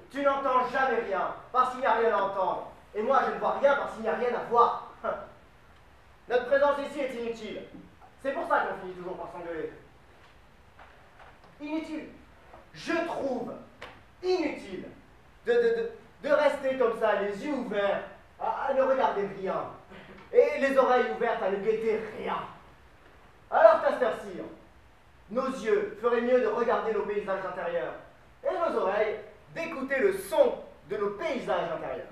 Tu n'entends jamais rien, parce qu'il n'y a rien à entendre. Et moi, je ne vois rien parce qu'il n'y a rien à voir. Notre présence ici est inutile. C'est pour ça qu'on finit toujours par s'engueuler. Inutile. Je trouve inutile de rester comme ça, les yeux ouverts, à ne regarder rien. Et les oreilles ouvertes à ne guetter rien. Alors qu'à cette heure-ci, nos yeux feraient mieux de regarder nos paysages intérieurs. Et nos oreilles d'écouter le son de nos paysages intérieurs.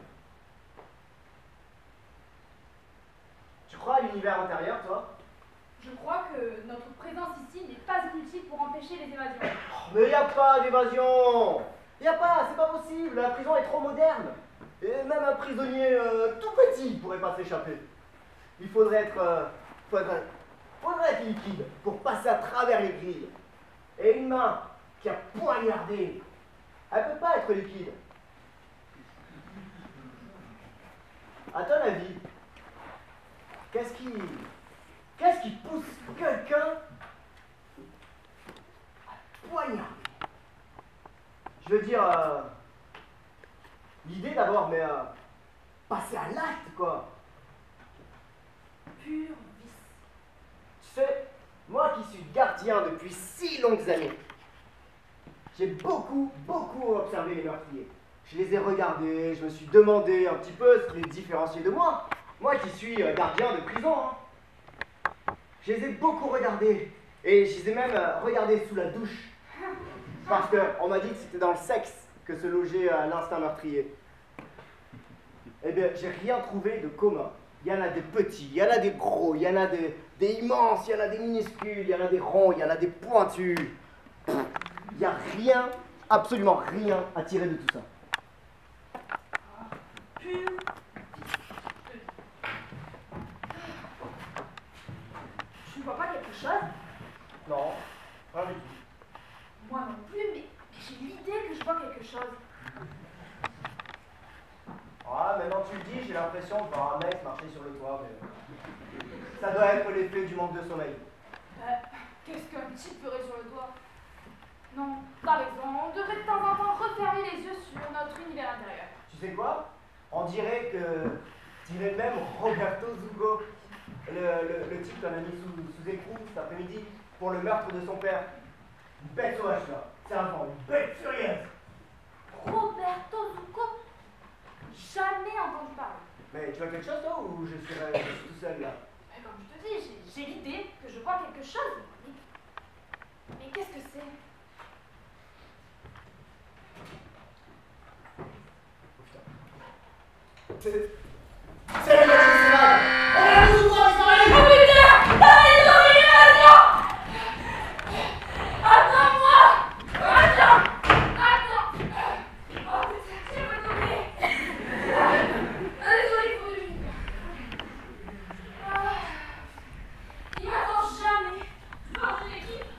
Tu crois à l'univers intérieur, toi? Je crois que notre présence ici n'est pas inutile pour empêcher les évasions. Oh, mais il n'y a pas d'évasion! Il n'y a pas, c'est pas possible, la prison est trop moderne. Et même un prisonnier tout petit ne pourrait pas s'échapper. Il faudrait être liquide pour passer à travers les grilles. Et une main qui a poignardé, elle ne peut pas être liquide. À ton avis, qu'est-ce qui pousse quelqu'un à poignarder? Je veux dire, l'idée d'abord, mais passer à l'acte, quoi. Pur vice. Tu sais, moi qui suis gardien depuis si longues années, j'ai beaucoup observé les meurtriers. Je les ai regardés, je me suis demandé un petit peu ce qui les différenciait de moi. Moi qui suis gardien de prison, hein. Je les ai beaucoup regardés. Et je les ai même regardés sous la douche. Parce qu'on m'a dit que c'était dans le sexe que se logeait l'instinct meurtrier. Eh bien, j'ai rien trouvé de commun. Il y en a des petits, il y en a des gros, il y en a des immenses, il y en a des minuscules, il y en a des ronds, il y en a des pointus. Il n'y a rien, absolument rien à tirer de tout ça. Tu ne vois pas quelque chose? Non, pas du tout. Moi non plus, mais j'ai l'idée que je vois quelque chose. Ah, maintenant tu le dis, j'ai l'impression de voir un mec marcher sur le toit, mais ça doit être l'effet du manque de sommeil. Qu'est-ce qu'un type ferait sur le toit? Non, t'as raison, on devrait de temps en temps refermer les yeux sur notre univers intérieur. Tu sais quoi? On dirait même Roberto Zugo, le type qu'on a mis sous écrou cet après-midi pour le meurtre de son père. Une bête sauvage là, c'est un vent, une bête furieuse. Roberto Zugo? Jamais entendu parler. Mais tu vois quelque chose toi ou je suis tout seul là? Comme je te dis, j'ai l'idée que je vois quelque chose. Mais qu'est-ce que c'est? C'est la magicienne! Elle nous voit, Oh putain! Allez, attends-moi! Attends! Oh putain, j'ai pas compris! Désolé, il faut que il m'attend jamais! Oh, j'ai l'équipe!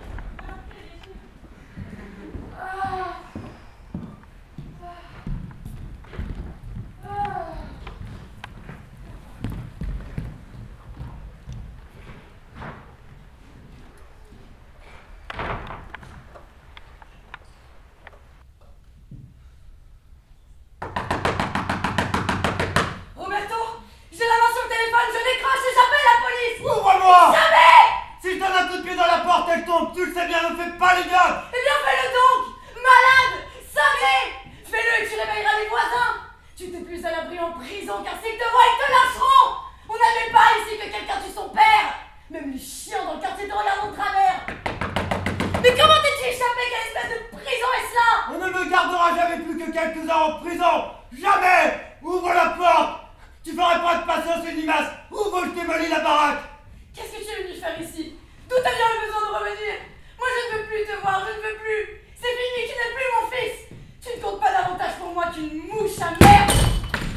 Ouvre-moi! Jamais! Si je donne un coup de pied dans la porte, elle tombe. Tu le sais bien, ne fais pas les gars! Eh bien, fais-le donc! Malade! Cinglé! Fais-le et tu réveilleras les voisins! Tu t'es plus à l'abri en prison car s'ils te voient, ils te lâcheront! On n'admet pas ici que quelqu'un tue son père! Même les chiens dans le quartier te regardent de travers! Mais comment t'es-tu échappé? Quelle espèce de prison est-ce là? On ne me gardera jamais plus que quelques heures en prison. Jamais. Ouvre la porte. Tu ferais pas de patience une limace. Ouvre, je démolis la baraque. Qu'est-ce que tu es venu faire ici? D'où t'as bien le besoin de revenir? Moi je ne veux plus te voir, je ne veux plus. C'est fini, tu n'es plus mon fils. Tu ne comptes pas davantage pour moi qu'une mouche à merde.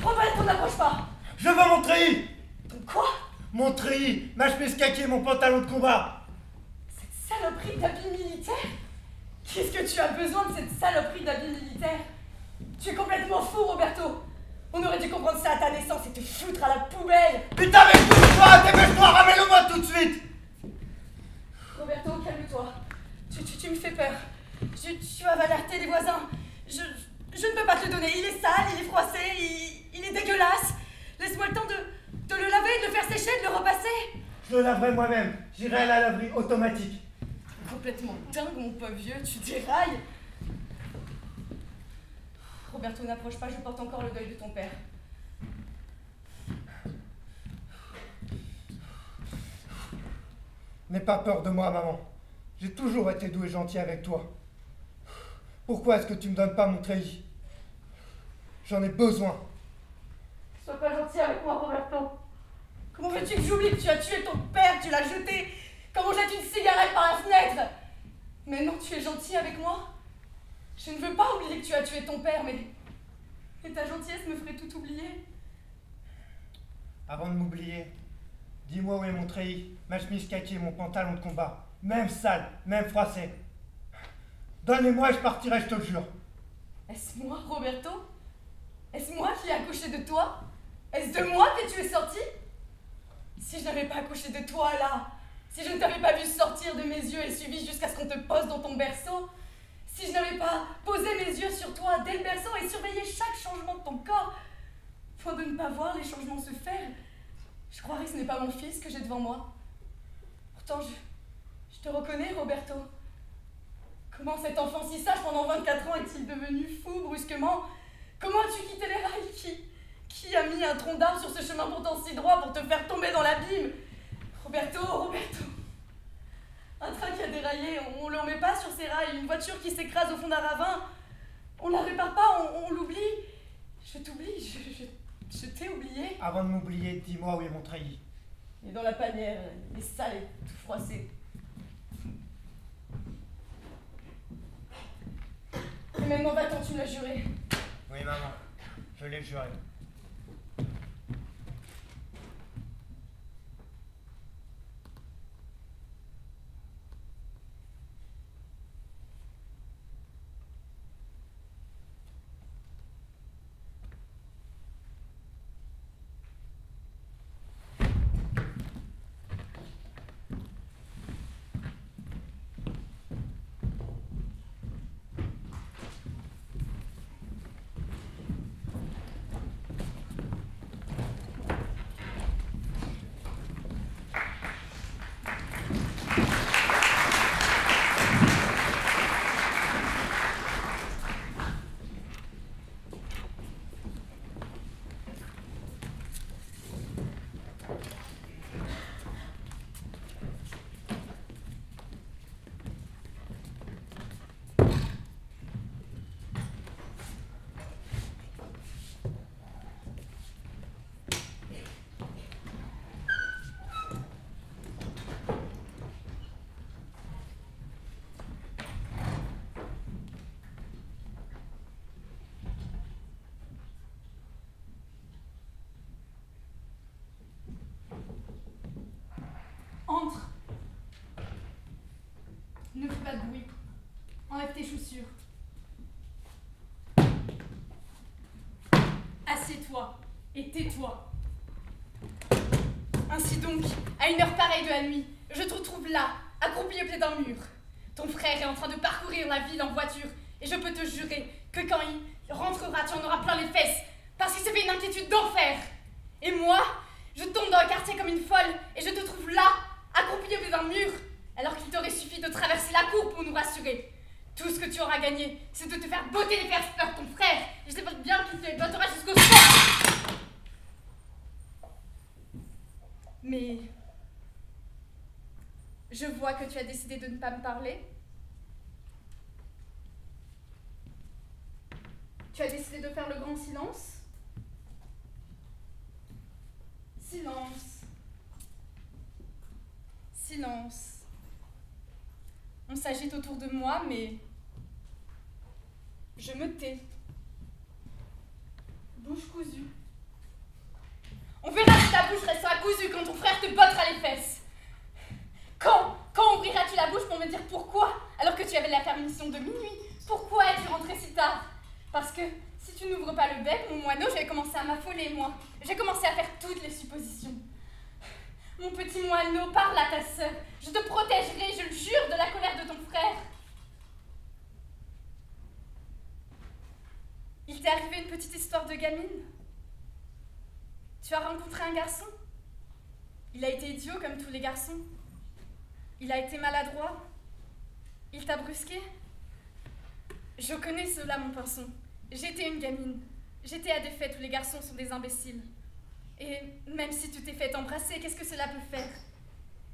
Roberto, n'approche pas. Je veux mon treillis. Ton quoi? Mon treillis, ma chemise kaki et mon pantalon de combat. Cette saloperie d'habit militaire? Qu'est-ce que tu as besoin de cette saloperie d'habit militaire? Tu es complètement fou, Roberto. On aurait dû comprendre ça à ta naissance et te foutre à la poubelle. Putain, mais dépêche-toi, dépêche-toi, ramène-le-moi tout de suite. Roberto, calme-toi. Tu me fais peur. Tu vas alerter les voisins. Je ne peux pas te le donner. Il est sale, il est froissé, il est dégueulasse. Laisse-moi le temps de le laver, de le faire sécher, de le repasser. Je le laverai moi-même. J'irai à la laverie automatique. Complètement dingue, mon pauvre vieux. Tu dérailles. Roberto, n'approche pas, je porte encore le deuil de ton père. N'aie pas peur de moi, maman. J'ai toujours été doux et gentil avec toi. Pourquoi est-ce que tu me donnes pas mon treillis? J'en ai besoin. Sois pas gentil avec moi, Roberto. Comment veux-tu que j'oublie que tu as tué ton père, tu l'as jeté comme on jette une cigarette par la fenêtre? Mais non, tu es gentil avec moi. Je ne veux pas oublier que tu as tué ton père, mais ta gentillesse me ferait tout oublier. Avant de m'oublier, dis-moi où est mon treillis, ma chemise kaki et mon pantalon de combat. Même sale, même froissé. Donne-les-moi et je partirai, je te le jure. Est-ce moi, Roberto? Est-ce moi qui ai accouché de toi? Est-ce de moi que tu es sorti? Si je n'avais pas accouché de toi, là, si je ne t'avais pas vu sortir de mes yeux et suivi jusqu'à ce qu'on te pose dans ton berceau, si je n'avais pas posé mes yeux sur toi dès le berceau et surveillé chaque changement de ton corps, afin de ne pas voir les changements se faire, je croirais que ce n'est pas mon fils que j'ai devant moi. Pourtant, je te reconnais, Roberto. Comment cet enfant si sage pendant 24 ans est-il devenu fou brusquement? Comment as-tu quitté les rails? Qui a mis un tronc d'arbre sur ce chemin pourtant si droit pour te faire tomber dans l'abîme? Roberto, Roberto. Un train qui a déraillé, on ne le remet pas sur ses rails. Une voiture qui s'écrase au fond d'un ravin, on ne la répare pas, on l'oublie. Je t'oublie, je t'ai oublié. Avant de m'oublier, dis-moi où est mon treillis. Il est dans la panière, il est sale et tout froissé. Et maintenant va-t'en, tu me l'as juré. Oui, maman, je l'ai juré. Entre. Ne fais pas de bruit. Enlève tes chaussures. Assieds-toi et tais-toi. Ainsi donc, à une heure pareille de la nuit, je te retrouve là, accroupi au pied d'un mur. Ton frère est en train de parcourir la ville en voiture, et je peux te jurer que quand il rentrera, tu en auras plein les fesses, parce qu'il se fait une inquiétude d'enfer. Et moi, je tombe dans le quartier comme une folle, et je te trouve là, accroupi au pied d'un mur, alors qu'il t'aurait suffi de traverser la cour pour nous rassurer. Tout ce que tu auras gagné, c'est de te faire botter les fesses par ton frère, et je sais bien qu'il te bottera jusqu'au soir. Mais je vois que tu as décidé de ne pas me parler. Tu as décidé de faire le grand silence? Silence. Silence. On s'agite autour de moi, mais je me tais. Bouche cousue. On verra si ta bouche restera cousue quand ton frère te bottera les fesses. Quand ouvriras-tu la bouche pour me dire pourquoi, alors que tu avais la permission de minuit? Pourquoi es-tu rentré si tard? Parce que si tu n'ouvres pas le bec, mon moineau, je vais commencer à m'affoler, moi. J'ai commencé à faire toutes les suppositions. Mon petit moineau, parle à ta sœur. Je te protégerai, je le jure, de la colère de ton frère. Il t'est arrivé une petite histoire de gamine? Tu as rencontré un garçon? Il a été idiot comme tous les garçons. Il a été maladroit. Il t'a brusqué. Je connais cela, mon pinson. J'étais une gamine. J'étais à des fêtes où les garçons sont des imbéciles. Et même si tu t'es fait embrasser, qu'est-ce que cela peut faire?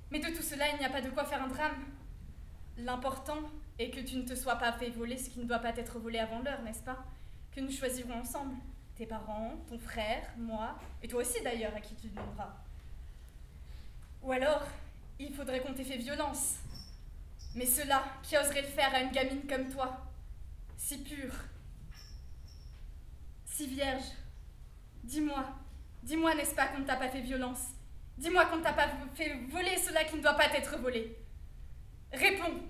Mais de tout cela, il n'y a pas de quoi faire un drame. L'important est que tu ne te sois pas fait voler ce qui ne doit pas être volé avant l'heure, n'est-ce pas? Que nous choisirons ensemble. Tes parents, ton frère, moi, et toi aussi d'ailleurs, à qui tu demanderas. Ou alors, il faudrait qu'on t'ait fait violence. Mais cela, qui oserait le faire à une gamine comme toi? Si pure, si vierge. Dis-moi, n'est-ce pas qu'on ne t'a pas fait violence? Dis-moi qu'on ne t'a pas fait voler cela qui ne doit pas être volé. Réponds,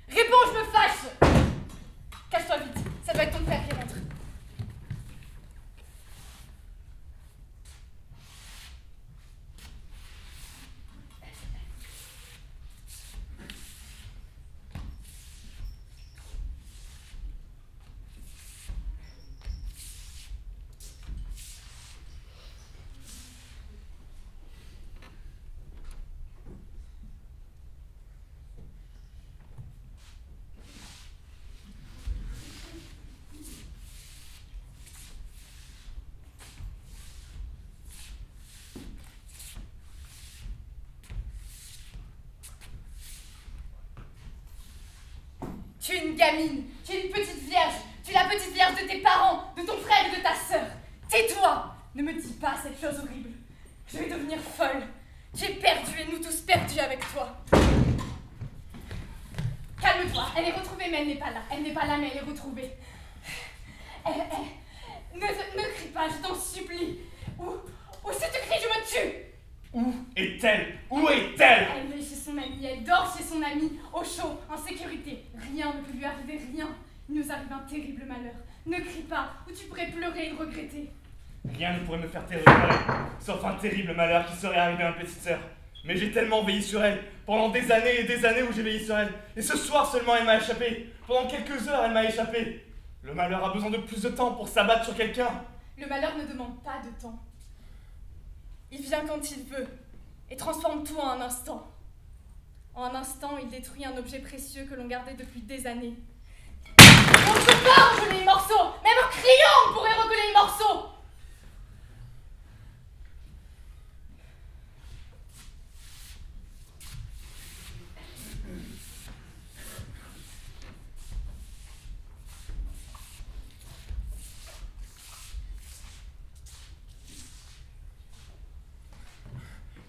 je me fâche! Cache-toi vite, ça doit être ton frère qui rentre. Tu es une gamine, tu es une petite vierge, tu es la petite vierge de tes parents, de ton frère et de ta sœur. Tais-toi! Ne me dis pas cette chose horrible. Je vais devenir folle. Tu es perdue et nous tous perdus avec toi. Calme-toi, elle est retrouvée mais elle n'est pas là. Elle n'est pas là mais elle est retrouvée. Ne crie pas, je t'en supplie. Ou si tu cries, je me tue. Où est-elle? Où est-elle? Elle est chez son amie, elle dort chez son amie, au chaud, en sécurité. Rien ne peut lui arriver, rien. Il nous arrive un terrible malheur. Ne crie pas, ou tu pourrais pleurer et regretter. Rien ne pourrait me faire terreur, sauf un terrible malheur qui serait arrivé à ma petite sœur. Mais j'ai tellement veillé sur elle, pendant des années et des années où j'ai veillé sur elle. Et ce soir seulement elle m'a échappé. Pendant quelques heures elle m'a échappé. Le malheur a besoin de plus de temps pour s'abattre sur quelqu'un. Le malheur ne demande pas de temps. Il vient quand il veut, et transforme tout en un instant. En un instant, il détruit un objet précieux que l'on gardait depuis des années. On ne peut pas recoller les morceaux! Même en criant, on pourrait recoller les morceaux!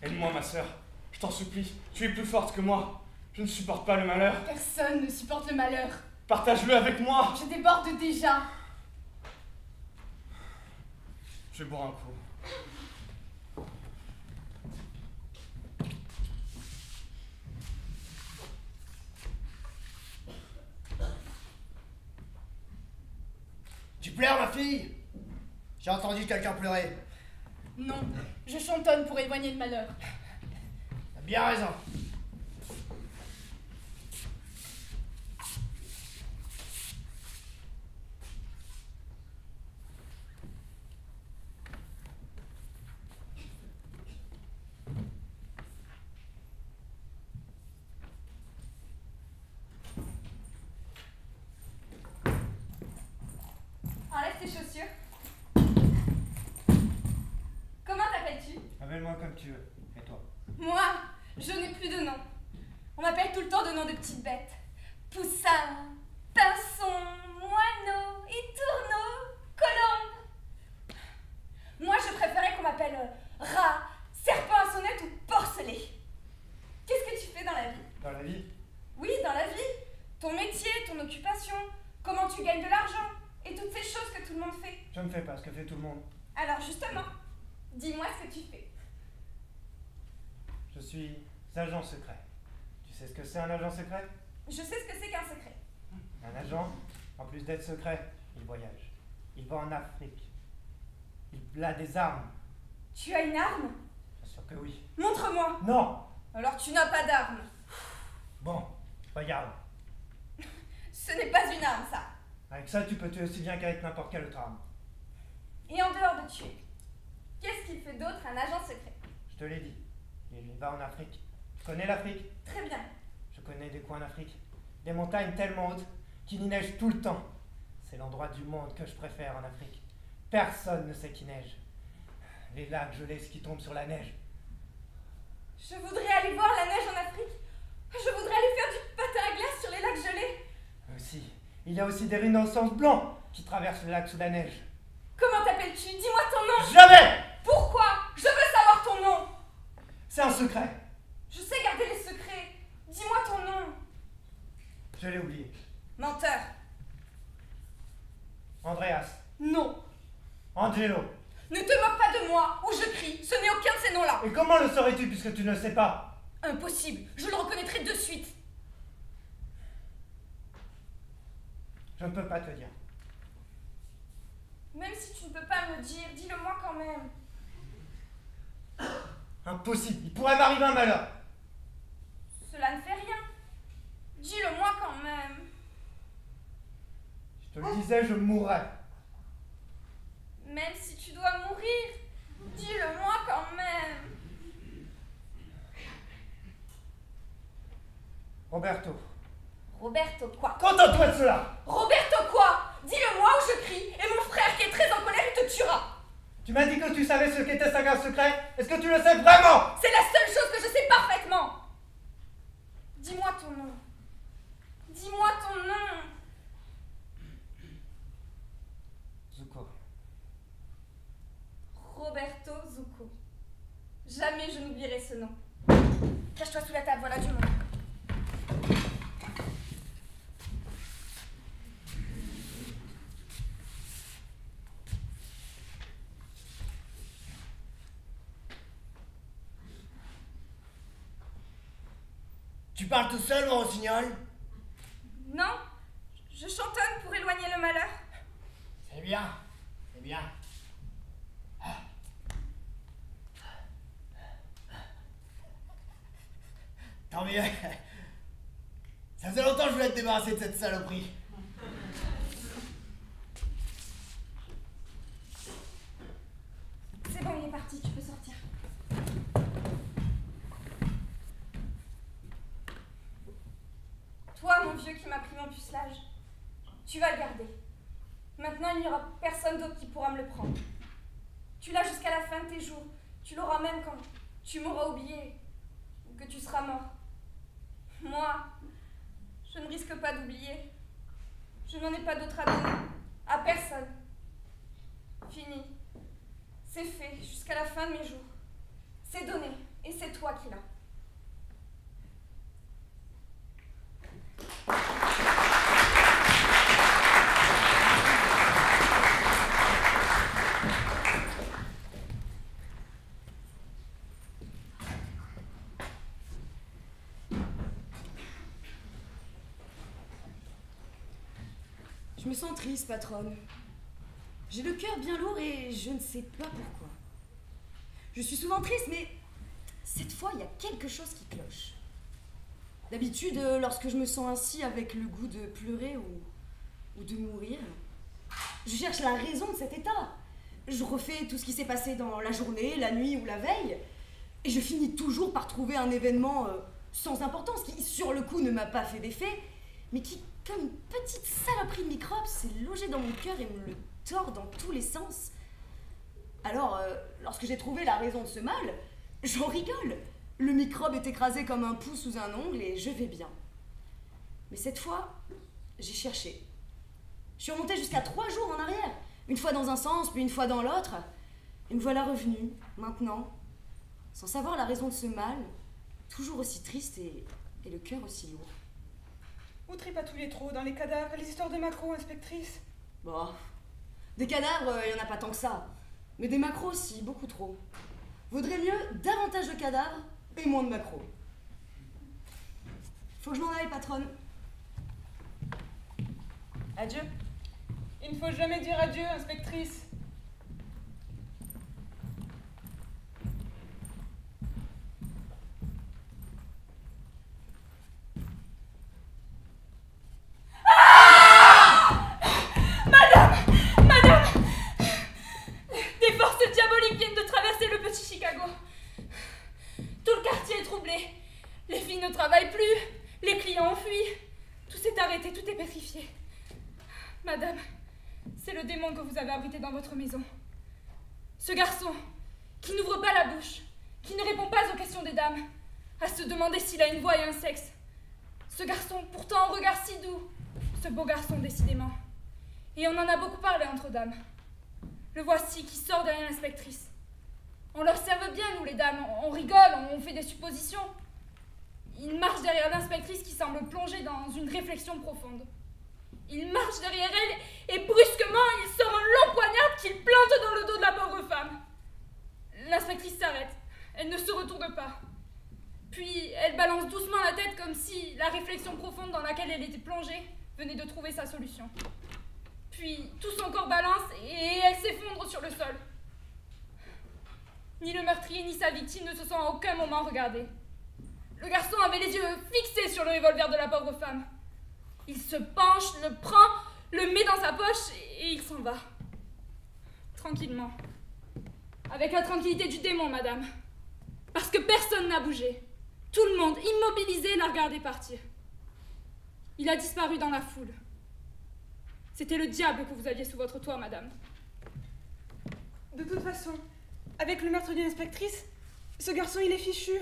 Aide-moi, ma sœur. Je t'en supplie. Tu es plus forte que moi. Je ne supporte pas le malheur. Personne ne supporte le malheur. Partage-le avec moi. Je déborde déjà. Je vais boire un coup. Tu pleures, ma fille? J'ai entendu quelqu'un pleurer. Non, je chantonne pour éloigner le malheur. T'as bien raison. Enlève tes chaussures. Comment t'appelles-tu? Appelle-moi comme tu veux. Et toi? Moi, je n'ai plus de nom. On m'appelle tout le temps de nom de petites bêtes. Poussin, pinson, moineau et tourneau. et toutes ces choses que tout le monde fait. Je ne fais pas ce que fait tout le monde. Alors justement, dis-moi ce que tu fais. Je suis agent secret. Tu sais ce que c'est un agent secret? Je sais ce que c'est qu'un secret. Un agent, en plus d'être secret, il voyage. Il va en Afrique. Il a des armes. Tu as une arme? Bien sûr que oui. Montre-moi. Non! Alors tu n'as pas d'arme. Bon, regarde. Ce n'est pas une arme, ça. Avec ça, tu peux tuer aussi bien qu'avec n'importe quelle autre arme. Et en dehors de tuer, qu'est-ce qu'il fait d'autre un agent secret? Je te l'ai dit. Il va en Afrique. Tu connais l'Afrique? Très bien. Je connais des coins d'Afrique. Des montagnes tellement hautes qu'il y neige tout le temps. C'est l'endroit du monde que je préfère en Afrique. Personne ne sait qu'il neige. Les lacs gelés qui tombent sur la neige. Je voudrais aller voir la neige en Afrique. Je voudrais aller faire du patin à glace sur les lacs gelés. Aussi, il y a aussi des rhinocéros blancs qui traversent le lac sous la neige. Comment t'appelles-tu? Dis-moi ton nom. Jamais! Pourquoi? Je veux savoir ton nom. C'est un secret. Je sais garder les secrets. Dis-moi ton nom. Je l'ai oublié. Menteur. Andreas. Non. Angelo. Ne te moque pas de moi, ou je crie. Ce n'est aucun de ces noms-là. Et comment le saurais-tu puisque tu ne le sais pas? Impossible. Je le reconnaîtrai de suite. Je ne peux pas te dire. Même si tu ne peux pas me le dire, dis-le-moi quand même. Impossible, il pourrait m'arriver un malheur. Cela ne fait rien. Dis-le-moi quand même. Je te le disais, je mourrais. Même si tu dois mourir, dis-le-moi quand même. Roberto. Roberto quoi? Contente-toi de cela! Roberto quoi? Dis-le-moi ou je crie, et mon frère qui est très en colère, il te tuera. Tu m'as dit que tu savais ce qu'était sa garde secret. Est-ce que tu le sais vraiment? C'est la seule chose que je sais parfaitement. Dis-moi ton nom. Dis-moi ton nom. Zuko. Roberto Zuko. Jamais je n'oublierai ce nom. Cache-toi sous la table, voilà du monde. Tu parles tout seul, mon rossignol? Non, je chantonne pour éloigner le malheur. C'est bien, c'est bien. Tant mieux. Ça faisait longtemps que je voulais te débarrasser de cette saloperie. C'est bon, il est parti, tu peux sortir. Toi, mon vieux qui m'a pris mon pucelage, tu vas le garder. Maintenant, il n'y aura personne d'autre qui pourra me le prendre. Tu l'as jusqu'à la fin de tes jours. Tu l'auras même quand tu m'auras oublié ou que tu seras mort. Moi, je ne risque pas d'oublier. Je n'en ai pas d'autre à donner. À personne. Fini. C'est fait jusqu'à la fin de mes jours. C'est donné et c'est toi qui l'as. Je me sens triste, patronne. J'ai le cœur bien lourd et je ne sais pas pourquoi. Je suis souvent triste, mais cette fois, il y a quelque chose qui cloche. D'habitude, lorsque je me sens ainsi avec le goût de pleurer ou de mourir, je cherche la raison de cet état. Je refais tout ce qui s'est passé dans la journée, la nuit ou la veille, et je finis toujours par trouver un événement sans importance qui, sur le coup, ne m'a pas fait d'effet, mais qui, comme une petite saloperie de microbe, s'est logée dans mon cœur et me le tord dans tous les sens. Alors, lorsque j'ai trouvé la raison de ce mal, j'en rigole. Le microbe est écrasé comme un pouce sous un ongle et je vais bien. Mais cette fois, j'ai cherché. Je suis remontée jusqu'à 3 jours en arrière. Une fois dans un sens, puis une fois dans l'autre. Et me voilà revenue, maintenant, sans savoir la raison de ce mal, toujours aussi triste et le cœur aussi lourd. Outrez pas tous les trous dans les cadavres et les histoires de macro, inspectrice. Bon, des cadavres, il n'y en a pas tant que ça. Mais des macros, si, beaucoup trop. Vaudrait mieux davantage de cadavres et moins de macros. Faut que je m'en aille, patronne. Adieu. Il ne faut jamais dire adieu, inspectrice. Des forces diaboliques viennent de traverser le petit Chicago. Tout le quartier est troublé. Les filles ne travaillent plus. Les clients ont fui. Tout s'est arrêté, tout est pétrifié. Madame, c'est le démon que vous avez abrité dans votre maison. Ce garçon, qui n'ouvre pas la bouche, qui ne répond pas aux questions des dames, à se demander s'il a une voix et un sexe. Ce garçon, pourtant au regard si doux. Ce beau garçon, décidément. Et on en a beaucoup parlé entre dames. Le voici qui sort derrière l'inspectrice. On l'observe bien, nous les dames, on rigole, on fait des suppositions. Il marche derrière l'inspectrice qui semble plongée dans une réflexion profonde. Il marche derrière elle et brusquement il sort un long poignard qu'il plante dans le dos de la pauvre femme. L'inspectrice s'arrête, elle ne se retourne pas. Puis elle balance doucement la tête comme si la réflexion profonde dans laquelle elle était plongée venait de trouver sa solution. Puis tout son corps balance et elle s'effondre sur le sol. Ni le meurtrier ni sa victime ne se sont à aucun moment regardés. Le garçon avait les yeux fixés sur le revolver de la pauvre femme. Il se penche, le prend, le met dans sa poche et il s'en va. Tranquillement. Avec la tranquillité du démon, madame. Parce que personne n'a bougé. Tout le monde, immobilisé, l'a regardé partir. Il a disparu dans la foule. C'était le diable que vous aviez sous votre toit, madame. De toute façon, avec le meurtre d'une inspectrice, ce garçon, il est fichu.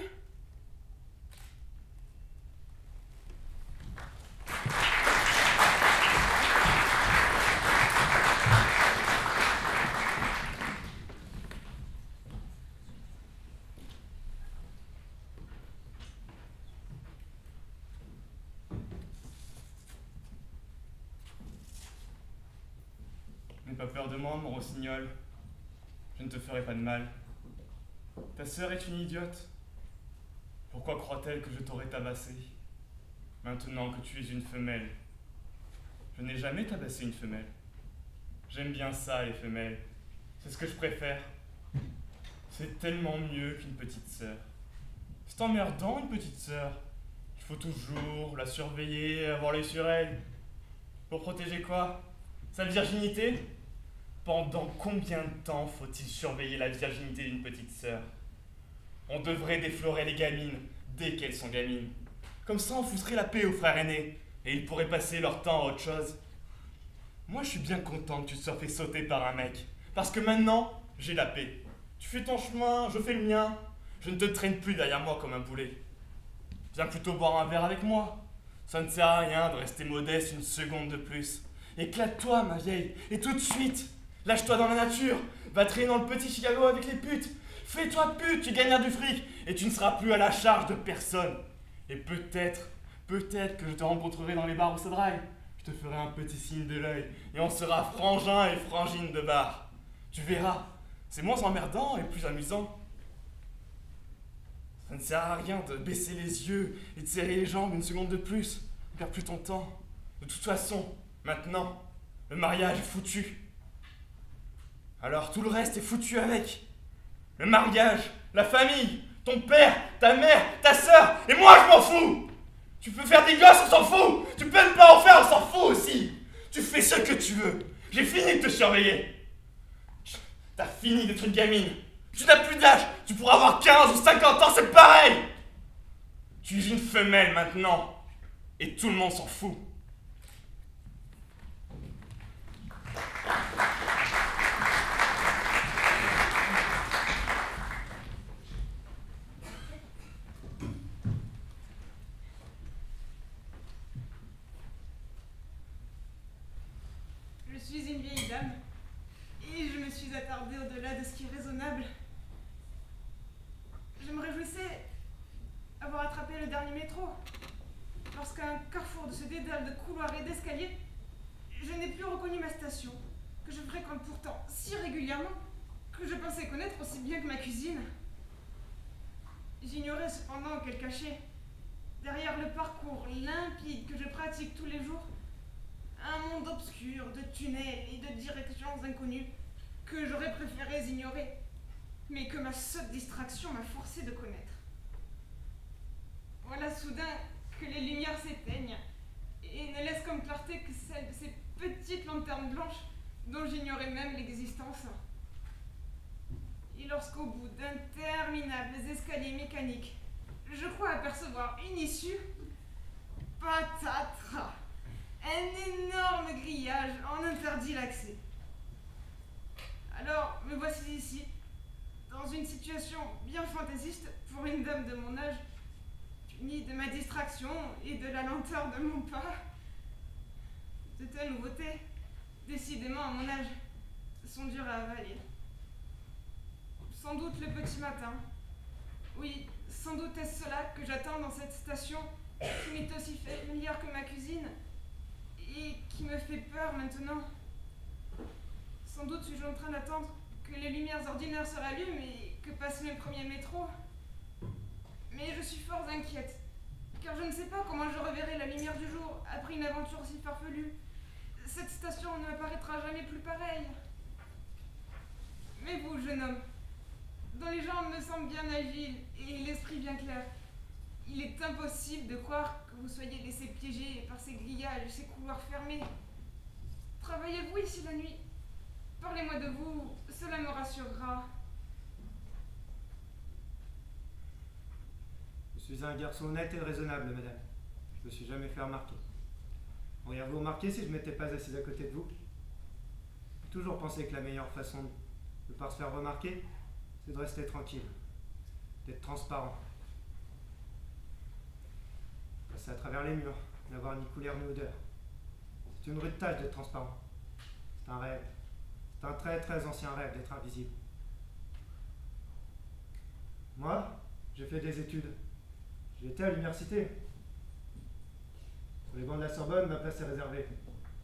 N'aie pas peur de moi, mon rossignol. Je ne te ferai pas de mal. Ta sœur est une idiote. Pourquoi croit-elle que je t'aurais tabassé, maintenant que tu es une femelle? Je n'ai jamais tabassé une femelle. J'aime bien ça, les femelles. C'est ce que je préfère. C'est tellement mieux qu'une petite sœur. C'est emmerdant, une petite sœur. Il faut toujours la surveiller, avoir l'œil sur elle. Pour protéger quoi? Sa virginité? Pendant combien de temps faut-il surveiller la virginité d'une petite sœur? On devrait déflorer les gamines dès qu'elles sont gamines. Comme ça, on foutrait la paix aux frères aînés et ils pourraient passer leur temps à autre chose. Moi, je suis bien content que tu te sois fait sauter par un mec. Parce que maintenant, j'ai la paix. Tu fais ton chemin, je fais le mien. Je ne te traîne plus derrière moi comme un boulet. Viens plutôt boire un verre avec moi. Ça ne sert à rien de rester modeste une seconde de plus. Éclate-toi, ma vieille, et tout de suite. Lâche-toi dans la nature. Va traîner dans le petit Chicago avec les putes. Fais-toi pute, tu gagneras du fric. Et tu ne seras plus à la charge de personne. Et peut-être que je te rencontrerai dans les bars au Sodrail. Je te ferai un petit signe de l'œil. Et on sera frangin et frangine de bar. Tu verras, c'est moins emmerdant et plus amusant. Ça ne sert à rien de baisser les yeux et de serrer les jambes une seconde de plus. Ne perds plus ton temps. De toute façon, maintenant, le mariage est foutu. Alors tout le reste est foutu avec. Le mariage, la famille, ton père, ta mère, ta sœur, et moi je m'en fous. Tu peux faire des gosses, on s'en fout. Tu peux ne pas en faire, on s'en fout aussi. Tu fais ce que tu veux. J'ai fini de te surveiller. T'as fini d'être une gamine. Tu n'as plus d'âge. Tu pourras avoir 15 ou 50 ans, c'est pareil. Tu es une femelle maintenant. Et tout le monde s'en fout. Je suis une vieille dame, et je me suis attardée au-delà de ce qui est raisonnable. Je me réjouissais avoir attrapé le dernier métro, lorsqu'à un carrefour de ce dédale de couloirs et d'escaliers, je n'ai plus reconnu ma station, que je fréquente pourtant si régulièrement que je pensais connaître aussi bien que ma cuisine. J'ignorais cependant qu'elle cachait, derrière le parcours limpide que je pratique tous les jours, un monde obscur de tunnels et de directions inconnues que j'aurais préféré ignorer, mais que ma sotte distraction m'a forcé de connaître. Voilà soudain que les lumières s'éteignent et ne laissent comme clarté que celle de ces petites lanternes blanches dont j'ignorais même l'existence. Et lorsqu'au bout d'interminables escaliers mécaniques, je crois apercevoir une issue, patatras, un énorme grillage en interdit l'accès. Alors me voici ici, dans une situation bien fantaisiste pour une dame de mon âge, punie de ma distraction et de la lenteur de mon pas. De telles nouveautés, décidément à mon âge, sont dures à avaler. Sans doute le petit matin. Oui, sans doute est-ce cela que j'attends dans cette station qui m'est aussi familière que ma cuisine et qui me fait peur maintenant. Sans doute suis-je en train d'attendre que les lumières ordinaires se rallument et que passe le premier métro. Mais je suis fort inquiète, car je ne sais pas comment je reverrai la lumière du jour après une aventure si farfelue. Cette station ne m'apparaîtra jamais plus pareille. Mais vous, jeune homme, dont les jambes me semblent bien agiles et l'esprit bien clair, il est impossible de croire que vous soyez laissé piéger par ces grillages et ces couloirs fermés. Travaillez-vous ici la nuit? Parlez-moi de vous, cela me rassurera. Je suis un garçon honnête et raisonnable, madame. Je ne me suis jamais fait remarquer. Auriez-vous remarqué si je ne m'étais pas assise à côté de vous? J'ai toujours pensé que la meilleure façon de ne pas se faire remarquer, c'est de rester tranquille, d'être transparent. Passer à travers les murs, n'avoir ni couleur ni odeur. C'est une rude tâche d'être transparent. C'est un rêve. C'est un très très ancien rêve d'être invisible. Moi, j'ai fait des études. J'ai été à l'université. Sur les bancs de la Sorbonne, ma place est réservée,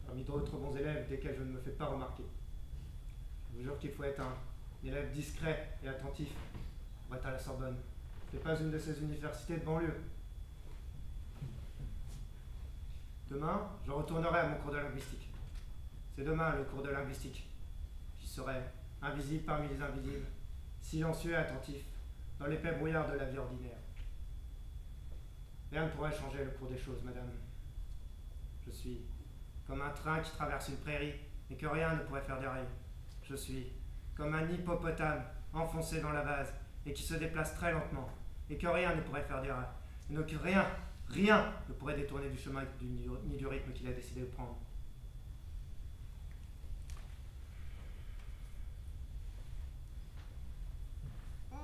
parmi d'autres bons élèves desquels je ne me fais pas remarquer. Je vous jure qu'il faut être un élève discret et attentif pour être à la Sorbonne. Ce n'est pas une de ces universités de banlieue. Demain, je retournerai à mon cours de linguistique. C'est demain le cours de linguistique. J'y serai invisible parmi les invisibles, silencieux et attentif, dans l'épais brouillard de la vie ordinaire. Rien ne pourrait changer le cours des choses, madame. Je suis comme un train qui traverse une prairie et que rien ne pourrait faire dérailler. Je suis comme un hippopotame enfoncé dans la vase et qui se déplace très lentement et que rien ne pourrait faire dérailler. Et donc rien ne pourrait détourner du chemin ni du rythme qu'il a décidé de prendre.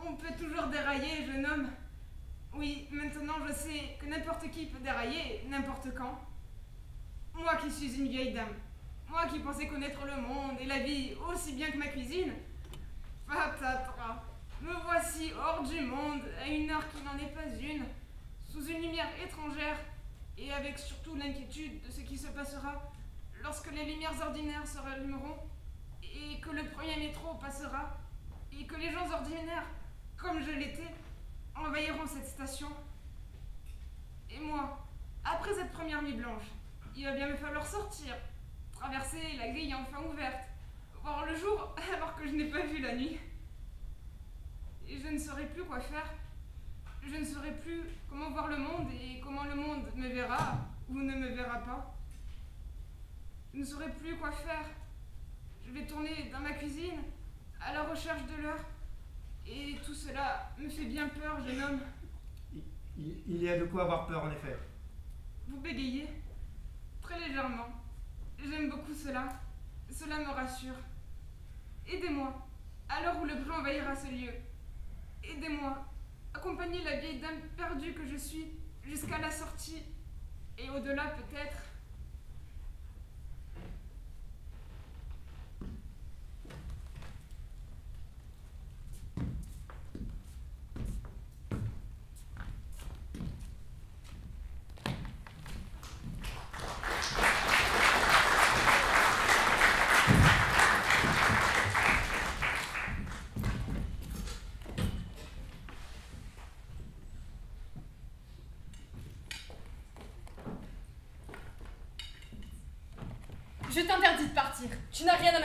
On peut toujours dérailler, jeune homme. Oui, maintenant je sais que n'importe qui peut dérailler, n'importe quand. Moi qui suis une vieille dame, moi qui pensais connaître le monde et la vie aussi bien que ma cuisine, patatras, me voici hors du monde, à une heure qui n'en est pas une, sous une lumière étrangère, et avec surtout l'inquiétude de ce qui se passera lorsque les lumières ordinaires se rallumeront, et que le premier métro passera, et que les gens ordinaires, comme je l'étais, envahiront cette station. Et moi, après cette première nuit blanche, il va bien me falloir sortir, traverser la grille enfin ouverte, voir le jour alors que je n'ai pas vu la nuit. Et je ne saurais plus quoi faire. Je ne saurais plus comment voir le monde et comment le monde me verra ou ne me verra pas. Je ne saurais plus quoi faire. Je vais tourner dans ma cuisine à la recherche de l'heure. Et tout cela me fait bien peur, jeune homme. Il y a de quoi avoir peur, en effet. Vous bégayez très légèrement. J'aime beaucoup cela. Cela me rassure. Aidez-moi, à l'heure où le bruit envahira ce lieu. Aidez-moi. Accompagnez la vieille dame perdue que je suis jusqu'à la sortie. Et au-delà peut-être.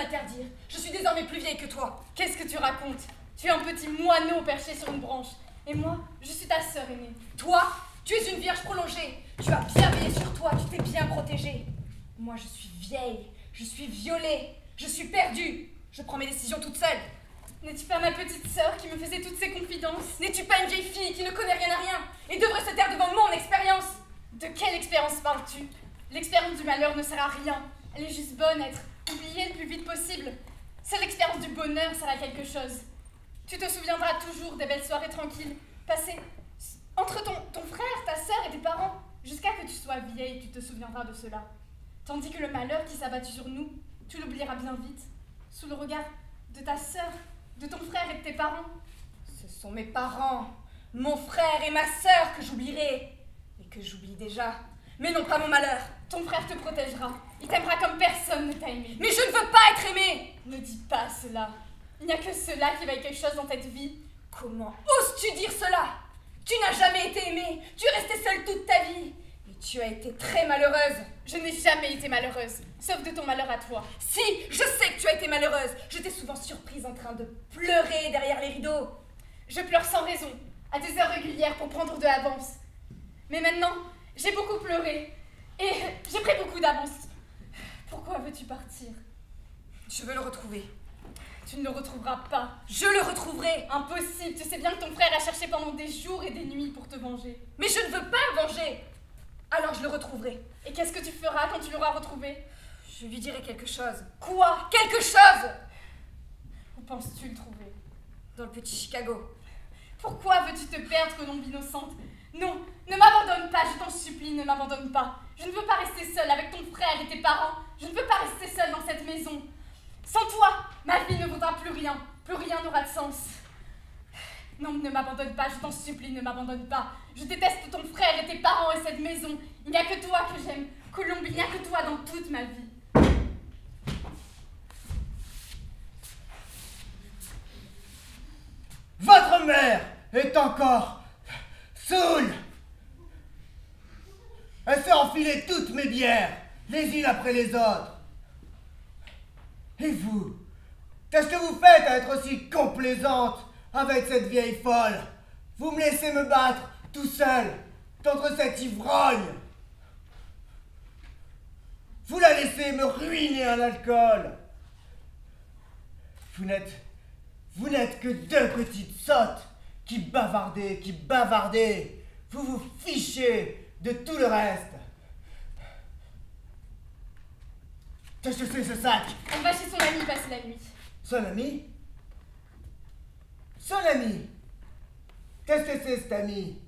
l'interdire. Je suis désormais plus vieille que toi. Qu'est-ce que tu racontes? Tu es un petit moineau perché sur une branche. Et moi, je suis ta sœur aînée. Toi, tu es une vierge prolongée. Tu as bien veillé sur toi, tu t'es bien protégée. Moi, je suis vieille, je suis violée, je suis perdue. Je prends mes décisions toute seule. N'es-tu pas ma petite sœur qui me faisait toutes ces confidences? N'es-tu pas une vieille fille qui ne connaît rien à rien et devrait se taire devant mon expérience? De quelle expérience parles-tu? L'expérience du malheur ne sert à rien. Elle est juste bonne à être oubliée le plus vite possible. Seule l'expérience du bonheur sert à quelque chose. Tu te souviendras toujours des belles soirées tranquilles, passées entre ton frère, ta sœur et tes parents. Jusqu'à que tu sois vieille, tu te souviendras de cela. Tandis que le malheur qui s'abattu sur nous, tu l'oublieras bien vite, sous le regard de ta sœur, de ton frère et de tes parents. Ce sont mes parents, mon frère et ma sœur que j'oublierai. Et que j'oublie déjà. Mais non pas mon malheur. Ton frère te protégera. Il t'aimera comme personne ne t'a aimé. Mais je ne veux pas être aimée. Ne dis pas cela. Il n'y a que cela qui vaille quelque chose dans cette vie. Comment oses-tu dire cela? Tu n'as jamais été aimée. Tu es restée seule toute ta vie. Et tu as été très malheureuse. Je n'ai jamais été malheureuse, sauf de ton malheur à toi. Si, je sais que tu as été malheureuse. Je t'ai souvent surprise en train de pleurer derrière les rideaux. Je pleure sans raison, à des heures régulières pour prendre de l'avance. Mais maintenant, j'ai beaucoup pleuré. Et j'ai pris beaucoup d'avance. Pourquoi veux-tu partir? Je veux le retrouver. Tu ne le retrouveras pas. Je le retrouverai. Impossible, tu sais bien que ton frère a cherché pendant des jours et des nuits pour te venger. Mais je ne veux pas me venger. Alors je le retrouverai. Et qu'est-ce que tu feras quand tu l'auras retrouvé? Je lui dirai quelque chose. Quoi? Quelque chose! Où penses-tu le trouver? Dans le petit Chicago. Pourquoi veux-tu te perdre, colombe innocente? Non, ne m'abandonne pas, je t'en supplie, ne m'abandonne pas. Je ne veux pas rester seule avec ton frère et tes parents. Je ne veux pas rester seule dans cette maison. Sans toi, ma vie ne vaudra plus rien. Plus rien n'aura de sens. Non, ne m'abandonne pas, je t'en supplie, ne m'abandonne pas. Je déteste ton frère et tes parents et cette maison. Il n'y a que toi que j'aime. Colombe, il n'y a que toi dans toute ma vie. Votre mère est encore saoule. Elle s'est enfilée toutes mes bières, les unes après les autres. Et vous, qu'est-ce que vous faites à être aussi complaisante avec cette vieille folle? Vous me laissez me battre tout seul contre cette ivrogne. Vous la laissez me ruiner en alcool. Vous n'êtes que deux petites sottes qui bavardez. Vous vous fichez de tout le reste. Qu'est-ce que c'est ce sac? On va chez son ami passer la nuit. Son ami? Son ami? Qu'est-ce que c'est cet ami?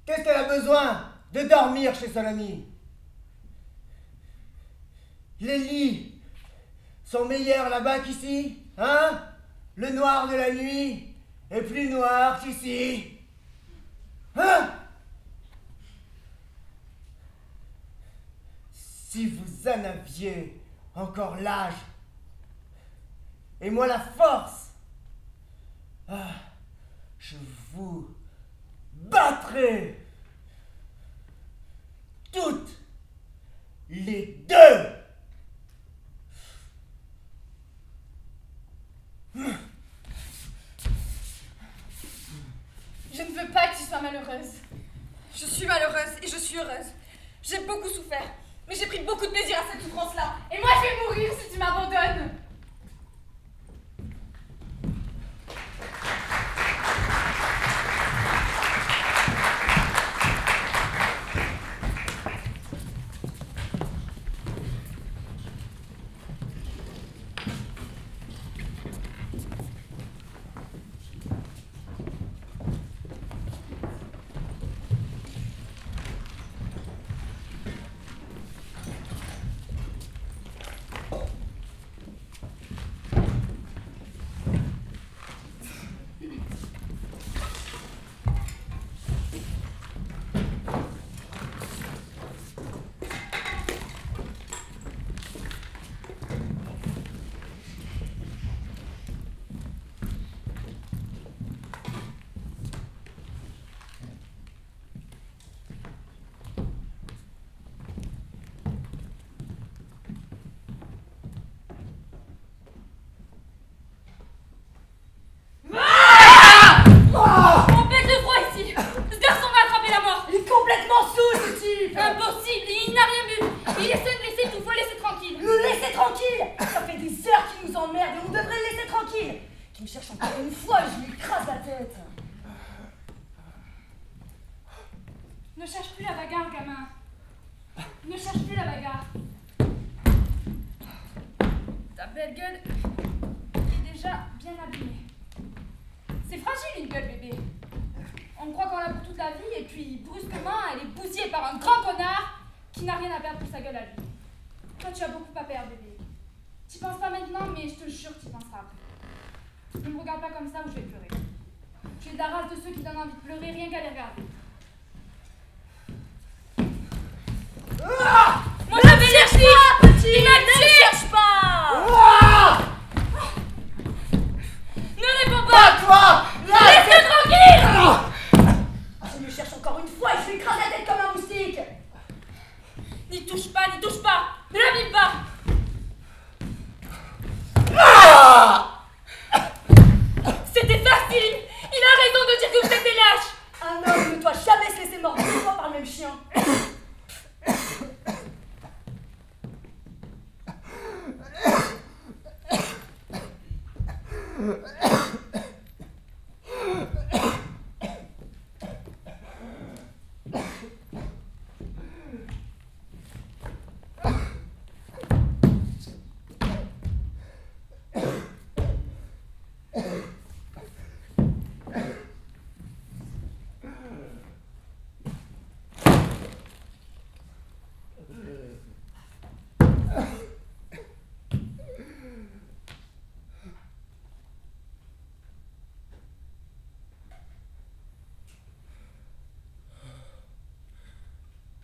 Qu'est-ce qu'elle a besoin de dormir chez son ami? Les lits sont meilleurs là-bas qu'ici, hein? Le noir de la nuit est plus noir qu'ici. Hein? Si vous en aviez encore l'âge et moi la force, je vous battrai toutes les deux. Je ne veux pas que tu sois malheureuse. Je suis malheureuse et je suis heureuse. J'ai beaucoup souffert, mais j'ai pris beaucoup de plaisir à cette souffrance-là. Et moi, je vais mourir si tu m'abandonnes. visiteur qui nous emmerde et on devrait le laisser tranquille. Qui me cherche encore une fois et je lui écrase la tête. Ne cherche plus la bagarre, gamin. Ne cherche plus la bagarre. Ta belle gueule est déjà bien abîmée. C'est fragile une gueule, bébé. On croit qu'on l'a pour toute la vie et puis brusquement elle est bousillée par un grand connard qui n'a rien à perdre pour sa gueule à lui. Toi tu as beaucoup à perdre, bébé. T'y penses pas maintenant, mais je te jure que t'y penseras après. Ne me regarde pas comme ça ou je vais pleurer. Tu es de la race de ceux qui donnent envie de pleurer rien qu'à les regarder. Ah, Moi je vais chercher petit. Il m'a tué. ne cherche pas. Ah, Ne réponds pas pas. toi. Laisse-le tranquille. Ah, Je me cherche encore une fois et je lui écrase la tête comme un moustique. N'y touche pas, ne l'abîme pas. ah. C'était facile. Il a raison de dire que vous êtes des lâches. Un homme ne doit jamais se laisser mordre deux fois par le même chien.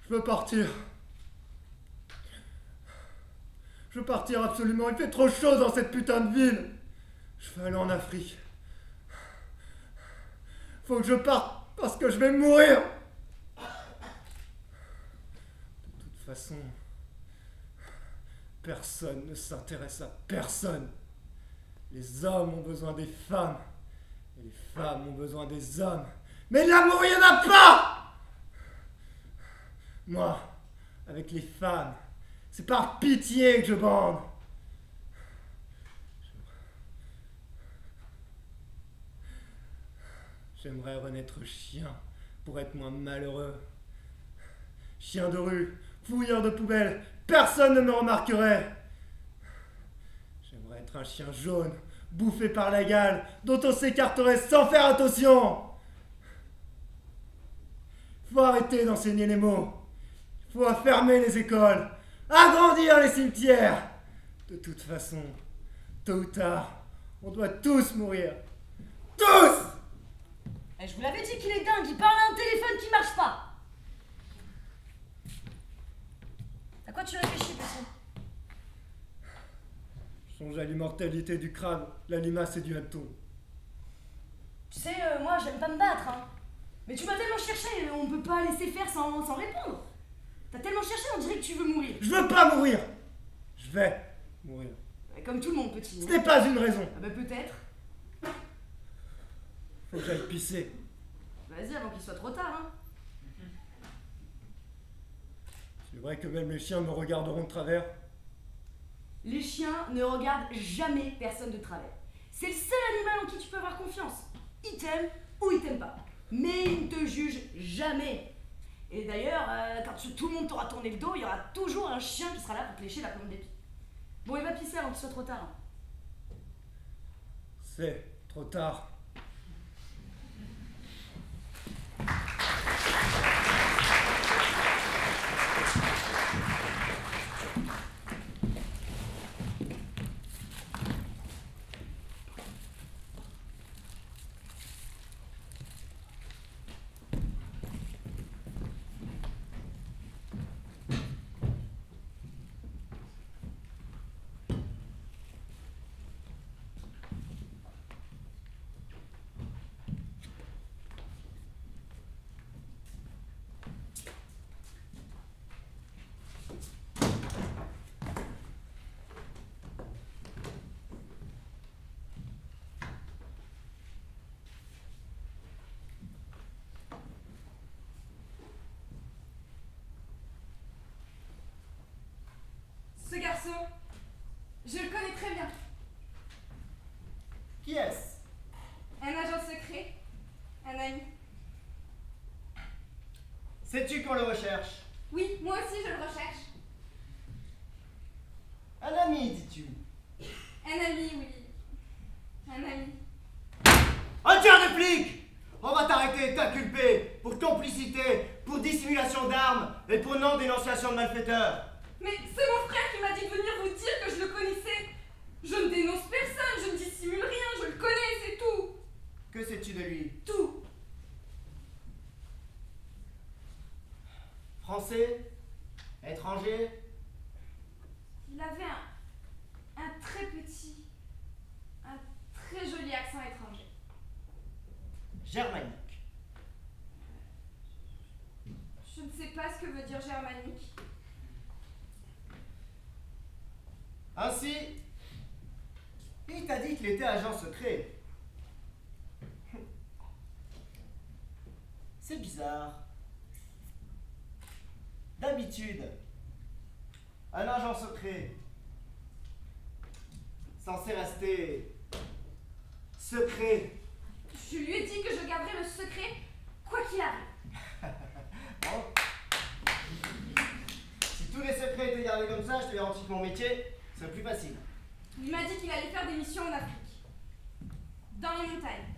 Je veux partir. Je veux partir absolument. Il fait trop chaud dans cette putain de ville. Je veux aller en Afrique. Faut que je parte parce que je vais mourir. De toute façon, personne ne s'intéresse à personne. Les hommes ont besoin des femmes. Et les femmes ont besoin des hommes. Mais l'amour, il n'y en a pas! Moi, avec les femmes, c'est par pitié que je bande. J'aimerais renaître chien pour être moins malheureux. Chien de rue, fouilleur de poubelle, personne ne me remarquerait. J'aimerais être un chien jaune, bouffé par la gale, dont on s'écarterait sans faire attention. Faut arrêter d'enseigner les mots. Faut fermer les écoles, agrandir les cimetières. De toute façon, tôt ou tard, on doit tous mourir. Tous! Et je vous l'avais dit qu'il est dingue, il parle à un téléphone qui marche pas. À quoi tu réfléchis, petit? Je songe à l'immortalité du crabe, la limace et du hanneton. Tu sais, moi j'aime pas me battre, hein. Mais tu m'as tellement cherché, on peut pas laisser faire sans répondre. T'as tellement cherché, on dirait que tu veux mourir. Je veux pas mourir! Je vais mourir. Comme tout le monde, petit. Ce n'est pas une raison. Ah bah peut-être. Faut que j'aille pisser. Vas-y, avant qu'il soit trop tard, hein. C'est vrai que même les chiens me regarderont de travers. Les chiens ne regardent jamais personne de travers. C'est le seul animal en qui tu peux avoir confiance. Il t'aime ou il t'aime pas. Mais il ne te juge jamais. Et d'ailleurs, quand tout le monde t'aura tourné le dos, il y aura toujours un chien qui sera là pour te lécher la plante des pieds. Bon, il va pisser avant qu'il soit trop tard. Hein. C'est trop tard. très bien. Qui est-ce? Un agent secret. Un ami. Sais-tu qu'on le recherche? Oui, moi aussi je le recherche. Un ami, dis-tu? Un ami, oui. Un ami. Un tueur de flic! On va t'arrêter, t'inculper pour complicité, pour dissimulation d'armes et pour non-dénonciation de malfaiteurs. Mais c'est mon frère qui m'a dit de venir vous dire que je le connaissais. Je ne dénonce personne, je ne dissimule rien, je le connais, c'est tout. Que sais-tu de lui? Tout. Français? Étranger? Il avait un très petit, un très joli accent étranger. Germanique. Je ne sais pas ce que veut dire germanique. Ainsi, il t'a dit qu'il était agent secret. C'est bizarre. D'habitude, un agent secret, censé rester secret. Je lui ai dit que je garderais le secret, quoi qu'il arrive. Bon. Si tous les secrets étaient gardés comme ça, je te garantis que mon métier serait plus facile. Il m'a dit qu'il allait faire des missions en Afrique. Dans les montagnes.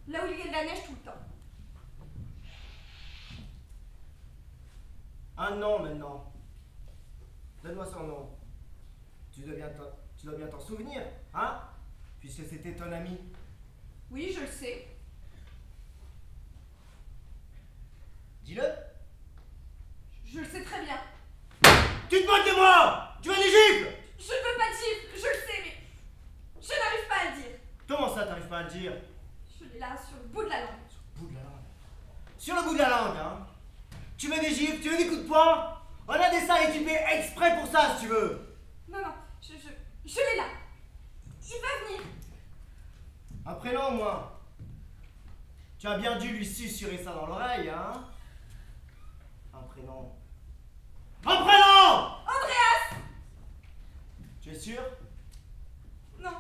Là où il y a de la neige tout le temps. Un nom maintenant. Donne-moi son nom. Tu dois bien t'en souvenir, hein? Puisque c'était ton ami. Oui, je le sais. Dis-le. Je le sais très bien. Tu te moques de moi! Tu veux des gifles? Je ne veux pas dire, je le sais, mais je n'arrive pas à le dire. Comment ça, t'arrives pas à le dire? Je l'ai là, sur le bout de la langue. Sur le bout de la langue, hein? Tu veux des gifles? Tu veux des coups de poing? On a des salles équipées exprès pour ça, si tu veux. Non, non, je l'ai là. Il va venir. Un prénom, moi. Tu as bien dû lui susurrer ça dans l'oreille, hein? Un prénom. Un prénom! Andreas! Tu es sûr? Non.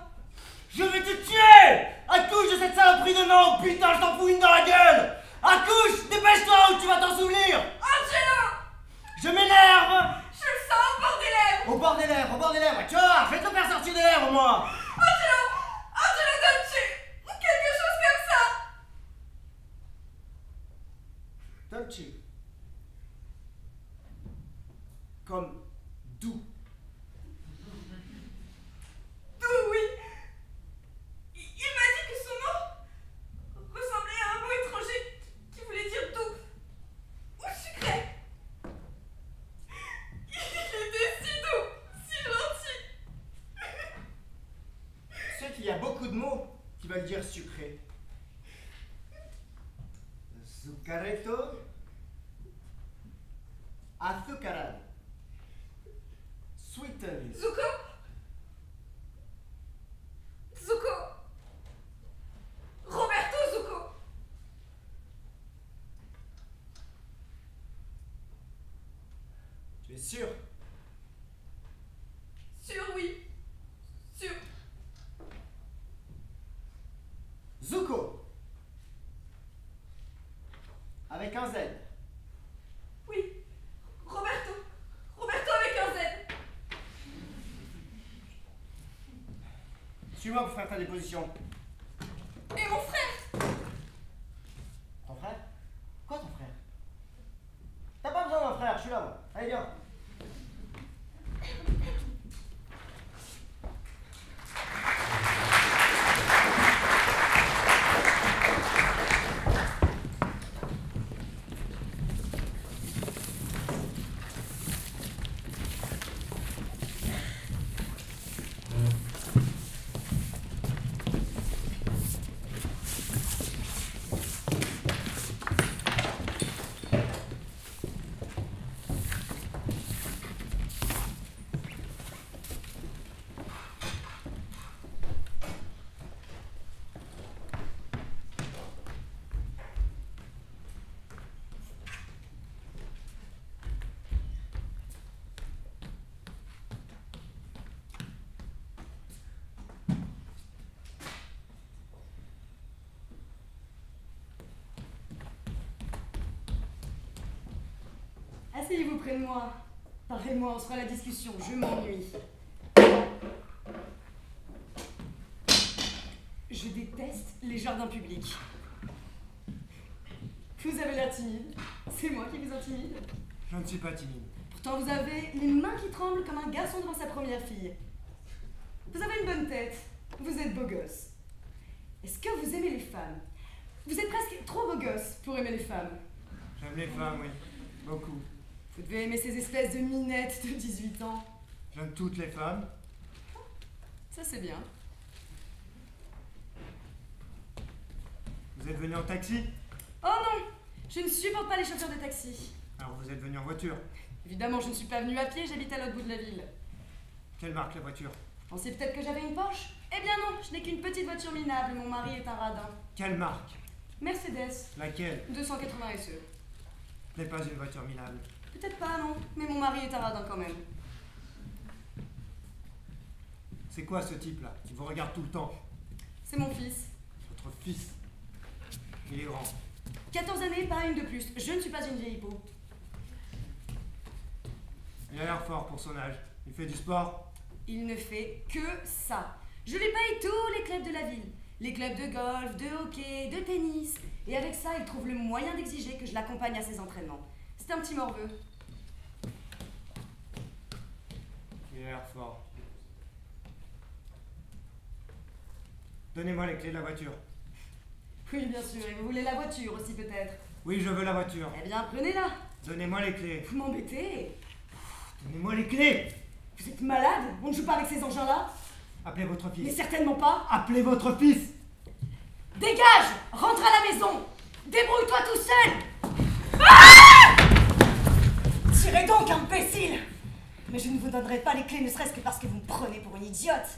Je vais te tuer! Accouche de cette saloperie de nom! Putain, je t'en fous une dans la gueule! Accouche! Dépêche-toi ou tu vas t'en souvenir! Angelo! Je m'énerve! Je le sens au bord des lèvres! Au bord des lèvres, au bord des lèvres! Tu vois, je vais te le faire sortir des lèvres, moi! Angelo! Angelo Dolce! Quelque chose comme ça! Dolce. Comme doux. D'où, oui. Il m'a dit que son nom ressemblait à un mot étranger qui voulait dire doux ou sucré. Il était si doux, si gentil. Tu sais qu'il y a beaucoup de mots qui veulent dire sucré. Zuccaretto. Azucarado. Sweetened. Zuko? Zuko? Roberto Zuko? Tu es sûr? Sûr, oui. Sûr. Zuko. Avec un Z. Oui. Roberto. Roberto avec un Z. Suis-moi pour faire ta déposition. Et mon frère? Ton frère? Quoi ton frère? T'as pas besoin d'un frère, je suis là moi. Allez viens. Asseyez-vous près de moi. Parlez-moi, on se fera la discussion. Je m'ennuie. Je déteste les jardins publics. Vous avez l'air timide. C'est moi qui vous intimide. Je ne suis pas timide. Pourtant, vous avez les mains qui tremblent comme un garçon devant sa première fille. Vous avez une bonne tête. Vous êtes beau gosse. Est-ce que vous aimez les femmes? Vous êtes presque trop beau gosse pour aimer les femmes. J'aime les femmes, oui. Beaucoup. Vous devez aimer ces espèces de minettes de 18 ans. J'aime toutes les femmes. Ça, c'est bien. Vous êtes venu en taxi? Oh non! Je ne supporte pas les chauffeurs de taxi. Alors vous êtes venu en voiture. Évidemment, je ne suis pas venue à pied, j'habite à l'autre bout de la ville. Quelle marque la voiture? Vous pensez peut-être que j'avais une Porsche? Eh bien non, je n'ai qu'une petite voiture minable, mon mari est un radin. Quelle marque? Mercedes, Laquelle? 280 SE. Ce n'est pas une voiture minable. Peut-être pas, non, mais mon mari est un radin quand même. C'est quoi ce type-là? Il vous regarde tout le temps. C'est mon fils. Votre fils? Il est grand. 14 années, pas une de plus. Je ne suis pas une vieille peau. Il a l'air fort pour son âge. Il fait du sport? Il ne fait que ça. Je lui paye tous les clubs de la ville. Les clubs de golf, de hockey, de tennis. Et avec ça, il trouve le moyen d'exiger que je l'accompagne à ses entraînements. C'est un petit morveux. Il a l'air fort. Donnez-moi les clés de la voiture. Oui, bien sûr. Et vous voulez la voiture aussi, peut-être? Oui, je veux la voiture. Eh bien, prenez-la. Donnez-moi les clés. Vous m'embêtez. Donnez-moi les clés. Vous êtes malade? On ne joue pas avec ces engins-là? Appelez votre Mais fils. certainement pas. Appelez votre fils. Dégage! Rentre à la maison! Débrouille-toi tout seul! Tirez donc, imbécile! Mais je ne vous donnerai pas les clés, ne serait-ce que parce que vous me prenez pour une idiote.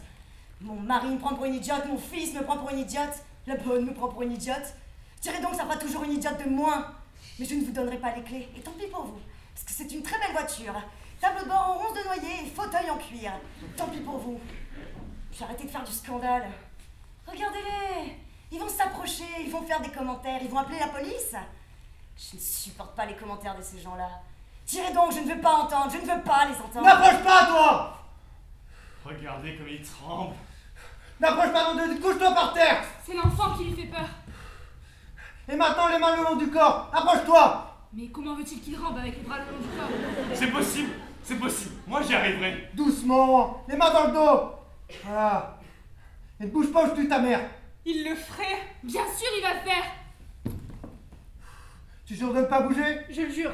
Mon mari me prend pour une idiote, mon fils me prend pour une idiote, la bonne me prend pour une idiote. Tirez donc, ça fera toujours une idiote de moins. Mais je ne vous donnerai pas les clés, et tant pis pour vous, parce que c'est une très belle voiture. Tableau de bord en 11 de noyer et fauteuil en cuir. Tant pis pour vous. J'ai arrêté de faire du scandale. Regardez-les! Ils vont s'approcher, ils vont faire des commentaires, ils vont appeler la police. Je ne supporte pas les commentaires de ces gens-là. Tirez donc, je ne veux pas entendre, je ne veux pas les entendre. N'approche pas, toi! Regardez comme il tremble. N'approche pas, mon Dieu, couche-toi par terre! C'est l'enfant qui lui fait peur. Et maintenant, les mains le long du corps! Approche-toi! Mais comment veut-il qu'il rampe avec les bras le long du corps? C'est possible, c'est possible. Moi j'y arriverai. Doucement! Les mains dans le dos! Voilà. Et ne bouge pas ou je tue ta mère! Il le ferait. Bien sûr, il va le faire. Tu jures de ne pas bouger? Je le jure.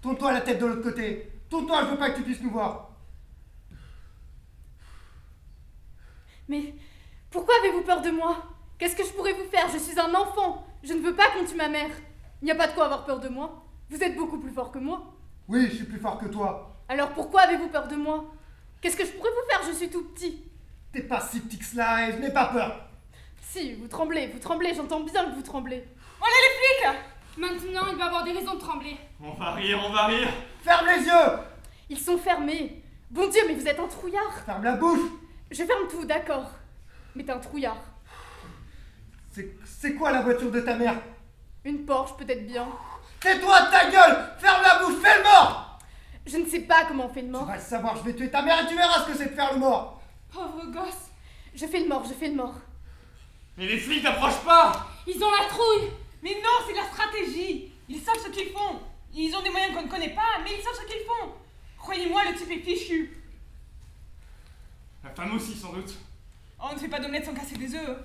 Tourne-toi la tête de l'autre côté! Tourne-toi, je veux pas que tu puisses nous voir! Mais pourquoi avez-vous peur de moi? Qu'est-ce que je pourrais vous faire? Je suis un enfant. Je ne veux pas qu'on tue ma mère. Il n'y a pas de quoi avoir peur de moi. Vous êtes beaucoup plus fort que moi. Oui, je suis plus fort que toi. Alors pourquoi avez-vous peur de moi? Qu'est-ce que je pourrais vous faire? Je suis tout petit. T'es pas si petit que cela et je n'ai pas peur. Si, vous tremblez, j'entends bien que vous tremblez. On est les flics! Maintenant, il va avoir des raisons de trembler. On va rire, on va rire. Ferme les yeux! Ils sont fermés. Bon Dieu, mais vous êtes un trouillard. Ferme la bouche! Je ferme tout, d'accord. Mais t'es un trouillard. C'est quoi la voiture de ta mère? Une Porsche, peut-être bien. Tais-toi, ta gueule! Ferme la bouche, fais le mort! Je ne sais pas comment on fait le Tu mort. vas le savoir, je vais tuer ta mère et tu verras ce que c'est de faire le mort! Pauvre gosse. Je fais le mort, je fais le mort. Mais les flics n'approchent pas. Ils ont la trouille. Mais non, c'est la stratégie. Ils savent ce qu'ils font. Ils ont des moyens qu'on ne connaît pas, mais ils savent ce qu'ils font. Croyez-moi, le type est fichu. La femme aussi, sans doute. Oh, on ne fait pas d'omelette sans casser des œufs.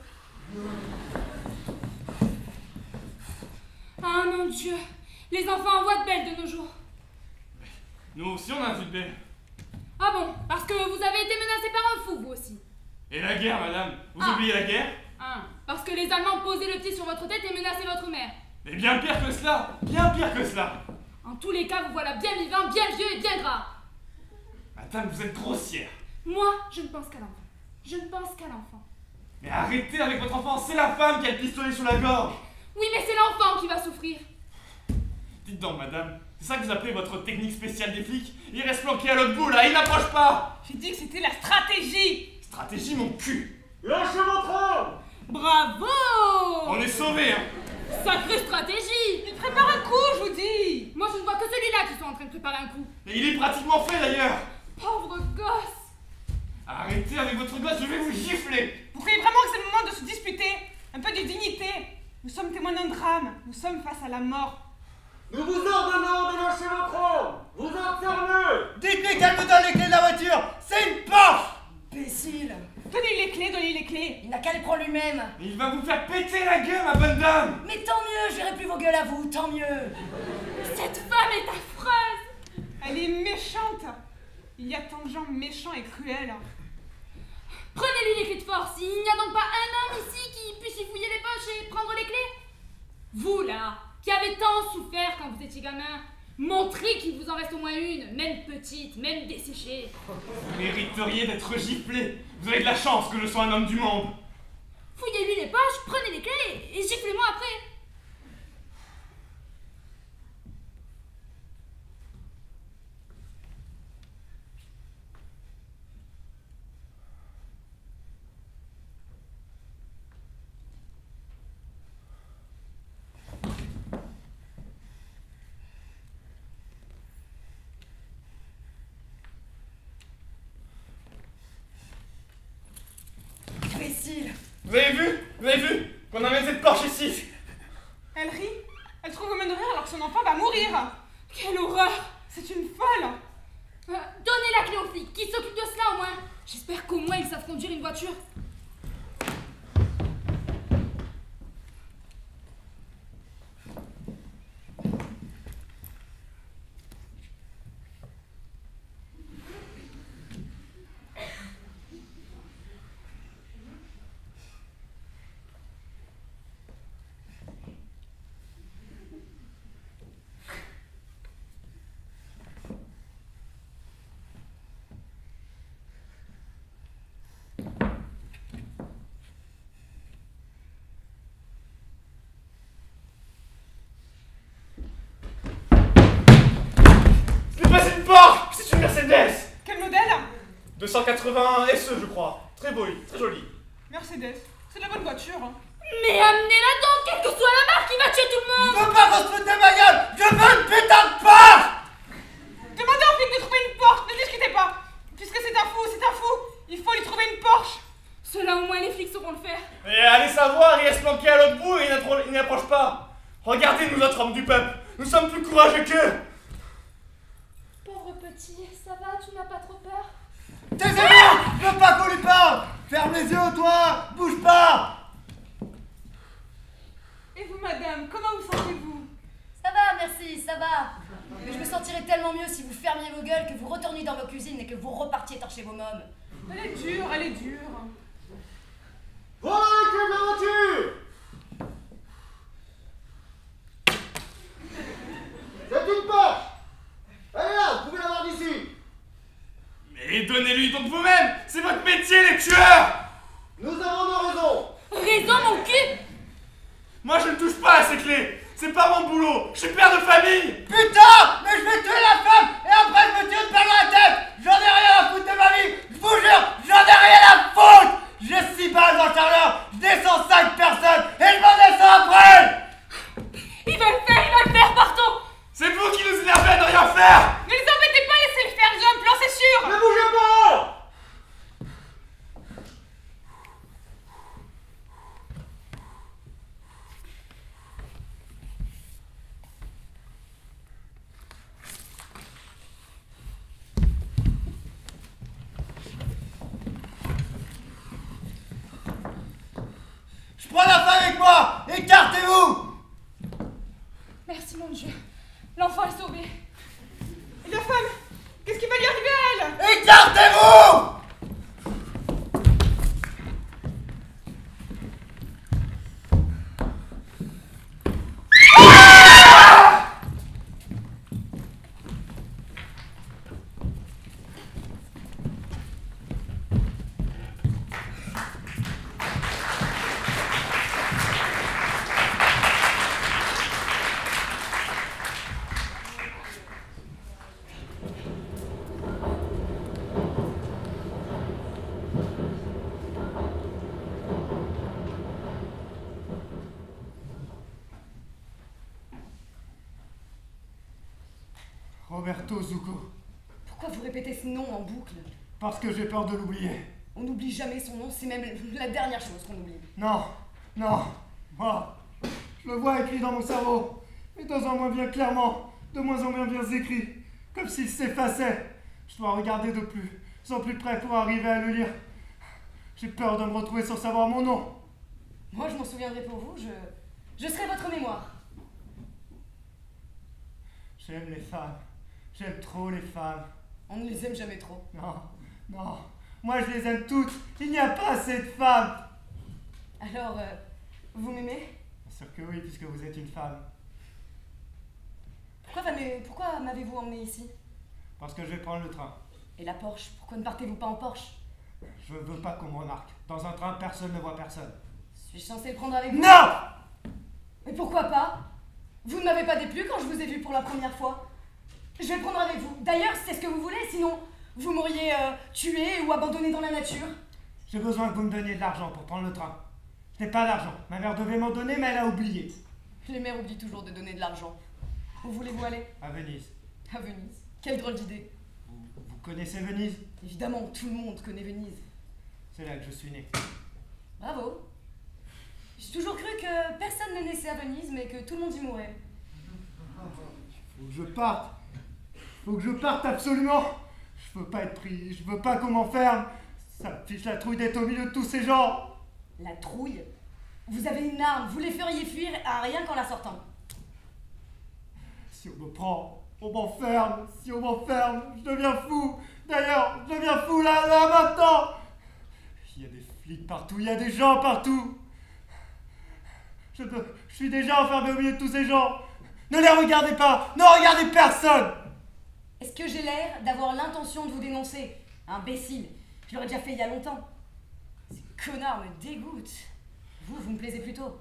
Ah mon Dieu. Les enfants envoient de belles de nos jours. Nous aussi, on a vu de belle. Ah bon? Parce que vous avez été menacé par un fou, vous aussi. Et la guerre, madame. Vous Ah. oubliez la guerre? Ah. Parce que les Allemands posaient le pied sur votre tête et menaçaient votre mère. Mais bien pire que cela. Bien pire que cela. En tous les cas, vous voilà bien vivant, bien vieux et bien gras. Madame, vous êtes grossière. Moi, je ne pense qu'à l'enfant. Je ne pense qu'à l'enfant. Mais arrêtez avec votre enfant, c'est la femme qui a le pistolet sur la gorge. Oui, mais c'est l'enfant qui va souffrir. Dites donc, madame, c'est ça que vous appelez votre technique spéciale des flics? Il reste planqué à l'autre bout, là, il n'approche pas. J'ai dit que c'était la stratégie. Stratégie, mon cul. Lâchez votre arme! Bravo! On est sauvés, hein. Sacrée stratégie. prépare un coup, je vous dis. Moi, je ne vois que celui-là qui sont en train de préparer un coup. Et il est pratiquement fait d'ailleurs. Pauvre gosse. Arrêtez avec votre gosse, je vais vous gifler. Vous croyez vraiment que c'est le moment de se disputer? Un peu de dignité. Nous sommes témoins d'un drame. Nous sommes face à la mort. Nous vous ordonnons de lâcher votre homme. Vous êtes sérieux? Dites-lui qu'elle me donne les clés de la voiture. C'est une Porsche. Imbécile. Donnez-lui les clés, donnez-lui les clés. Il n'a qu'à les prendre lui-même. Il va vous faire péter la gueule, ma bonne dame. Mais tant mieux, j'irai plus vos gueules à vous, tant mieux. Cette femme est affreuse. Elle est méchante. Il y a tant de gens méchants et cruels. Prenez-lui les clés de force. Il n'y a donc pas un homme ici qui puisse y fouiller les poches et prendre les clés? Vous, là, qui avez tant souffert quand vous étiez gamin, montrez qu'il vous en reste au moins une, même petite, même desséchée. Vous mériteriez d'être giflé. Vous avez de la chance que je sois un homme du monde. Fouillez-lui les poches, prenez les clés et giflez-moi après. Imbécile. Vous avez vu? Vous avez vu? Qu'on amène cette Porsche ici. Elle rit. Elle trouve moyen de rire alors que son enfant va mourir. Quelle horreur. C'est une folle. Donnez la clé aux flics, qui s'occupent de cela au moins. J'espère qu'au moins ils savent conduire une voiture. C'est une Porsche, c'est une Mercedes. Quel modèle? 281 SE, je crois. Très beau, très joli. Mercedes. C'est de la bonne voiture. Mais amenez-la donc, quelle que soit la marque, il va tuer tout le Je monde. veux pas qu'on se foute de ma gueule. Je veux une putain de Porsche. Demandez aux flics de trouver une Porsche. Ne discutez pas. Puisque c'est un fou, c'est un fou. Il faut lui trouver une Porsche. Cela au moins les flics sauront le faire. Et allez savoir, il reste planqué à l'autre bout et il n'approche pas. Regardez, nous autres hommes du peuple, nous sommes plus courageux qu'eux. Pauvre petit, ça va, tu n'as pas trop peur? Taisez-vous. Je veux pas qu'on lui parle. Ferme les yeux, toi. Bouge pas. Et vous, madame, comment vous sentez-vous? Ça va, merci, ça va. Mais je me sentirais tellement mieux si vous fermiez vos gueules, que vous retourniez dans vos cuisines et que vous repartiez torcher vos mômes. Elle est dure, elle est dure. Voilà les clés de la voiture. C'est une Porsche. Elle est là, vous pouvez l'avoir d'ici. Mais donnez-lui donc vous-même, c'est votre métier les tueurs. Nous avons nos raisons. Raison, mon cul. Moi je ne touche pas à ces clés, c'est pas mon boulot, je suis père de famille. Putain, mais je vais tuer la femme et après je me tire une balle dans la tête. J'en ai rien à foutre de ma vie. Je vous jure, j'en ai rien à foutre. J'ai 6 balles dans le chargeur, je descends 5 personnes et je m'en descends après. Il va le faire, partons. C'est vous qui nous énervez à ne rien faire. Ne les embêtez pas, laissez-le faire, j'ai un plan, c'est sûr. Ne bougez pas. Je prends la femme avec moi. Écartez-vous. Merci, mon Dieu. L'enfant est sauvé. Et la femme, qu'est-ce qui va lui arriver à elle? Écartez-vous. Roberto Zucco. Pourquoi vous répétez ce nom en boucle? Parce que j'ai peur de l'oublier. On n'oublie jamais son nom, c'est même la dernière chose qu'on oublie. Non, non, moi, je le vois écrit dans mon cerveau, mais de moins en moins bien clairement, de moins en moins bien écrit, comme s'il s'effaçait. Je dois regarder de plus en plus près pour arriver à le lire. J'ai peur de me retrouver sans savoir mon nom. Moi, je m'en souviendrai pour vous, je serai votre mémoire. J'aime les femmes, j'aime trop les femmes. On ne les aime jamais trop. Non, non, moi je les aime toutes, il n'y a pas assez de femmes. Alors, vous m'aimez? Bien sûr que oui, puisque vous êtes une femme. Pourquoi m'avez-vous emmené ici? Parce que je vais prendre le train. Et la Porsche? Pourquoi ne partez-vous pas en Porsche? Je ne veux pas qu'on me remarque. Dans un train, personne ne voit personne. Suis-je censé le prendre avec vous? Non! Mais pourquoi pas? Vous ne m'avez pas déplu quand je vous ai vu pour la première fois. Je vais le prendre avec vous. D'ailleurs, c'est ce que vous voulez, sinon vous m'auriez tué ou abandonné dans la nature. J'ai besoin que vous me donniez de l'argent pour prendre le train. Je n'ai pas d'argent. Ma mère devait m'en donner, mais elle a oublié. Les mères oublient toujours de donner de l'argent. Où voulez-vous aller? À Venise. À Venise. Quelle drôle d'idée. Vous connaissez Venise? Évidemment, tout le monde connaît Venise. C'est là que je suis né. Bravo. J'ai toujours cru que personne ne naissait à Venise, mais que tout le monde y mourait. Faut que je parte. Faut que je parte absolument. Je veux pas être pris. Je veux pas qu'on m'enferme. Ça me fiche la trouille d'être au milieu de tous ces gens. La trouille? Vous avez une arme, vous les feriez fuir à rien qu'en la sortant. Si on me prend, on m'enferme. Si on m'enferme, je deviens fou. D'ailleurs, je deviens fou là maintenant. Il y a des flics partout, il y a des gens partout. Je suis déjà enfermé au milieu de tous ces gens. Ne les regardez pas, ne regardez personne. Est-ce que j'ai l'air d'avoir l'intention de vous dénoncer? Imbécile, je l'aurais déjà fait il y a longtemps. Ces connards me dégoûtent. Vous me plaisez plutôt.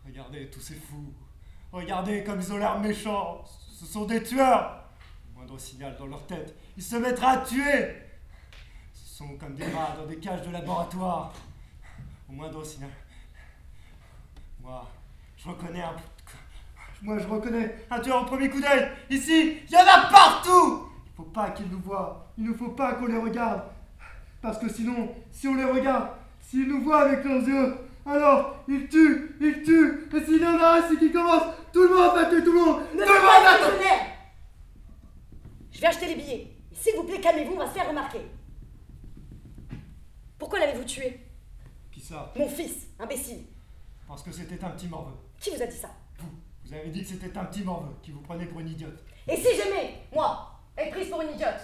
Regardez tous ces fous. Regardez comme ils ont l'air méchants. Ce sont des tueurs. Au moindre signal dans leur tête, ils se mettraient à tuer. Ce sont comme des rats dans des cages de laboratoire. Au moindre signal. Moi, je reconnais un tueur au premier coup d'œil. Ici, il y en a partout. Il ne faut pas qu'ils nous voient. Il ne faut pas qu'on les regarde. Parce que sinon, si on les regarde, s'ils nous voient avec leurs yeux, alors ils tuent. Et s'il y en a un qui commence, tout le monde va tuer tout le monde. Ne faites pas de tonnerre. Je vais acheter les billets. S'il vous plaît, calmez-vous, on va se faire remarquer. Pourquoi l'avez-vous tué? Qui ça? Mon fils, imbécile. Parce que c'était un petit morveux. Qui vous a dit ça? Vous avez dit que c'était un petit morveux qui vous prenait pour une idiote. Et si j'aimais, moi, être prise pour une idiote?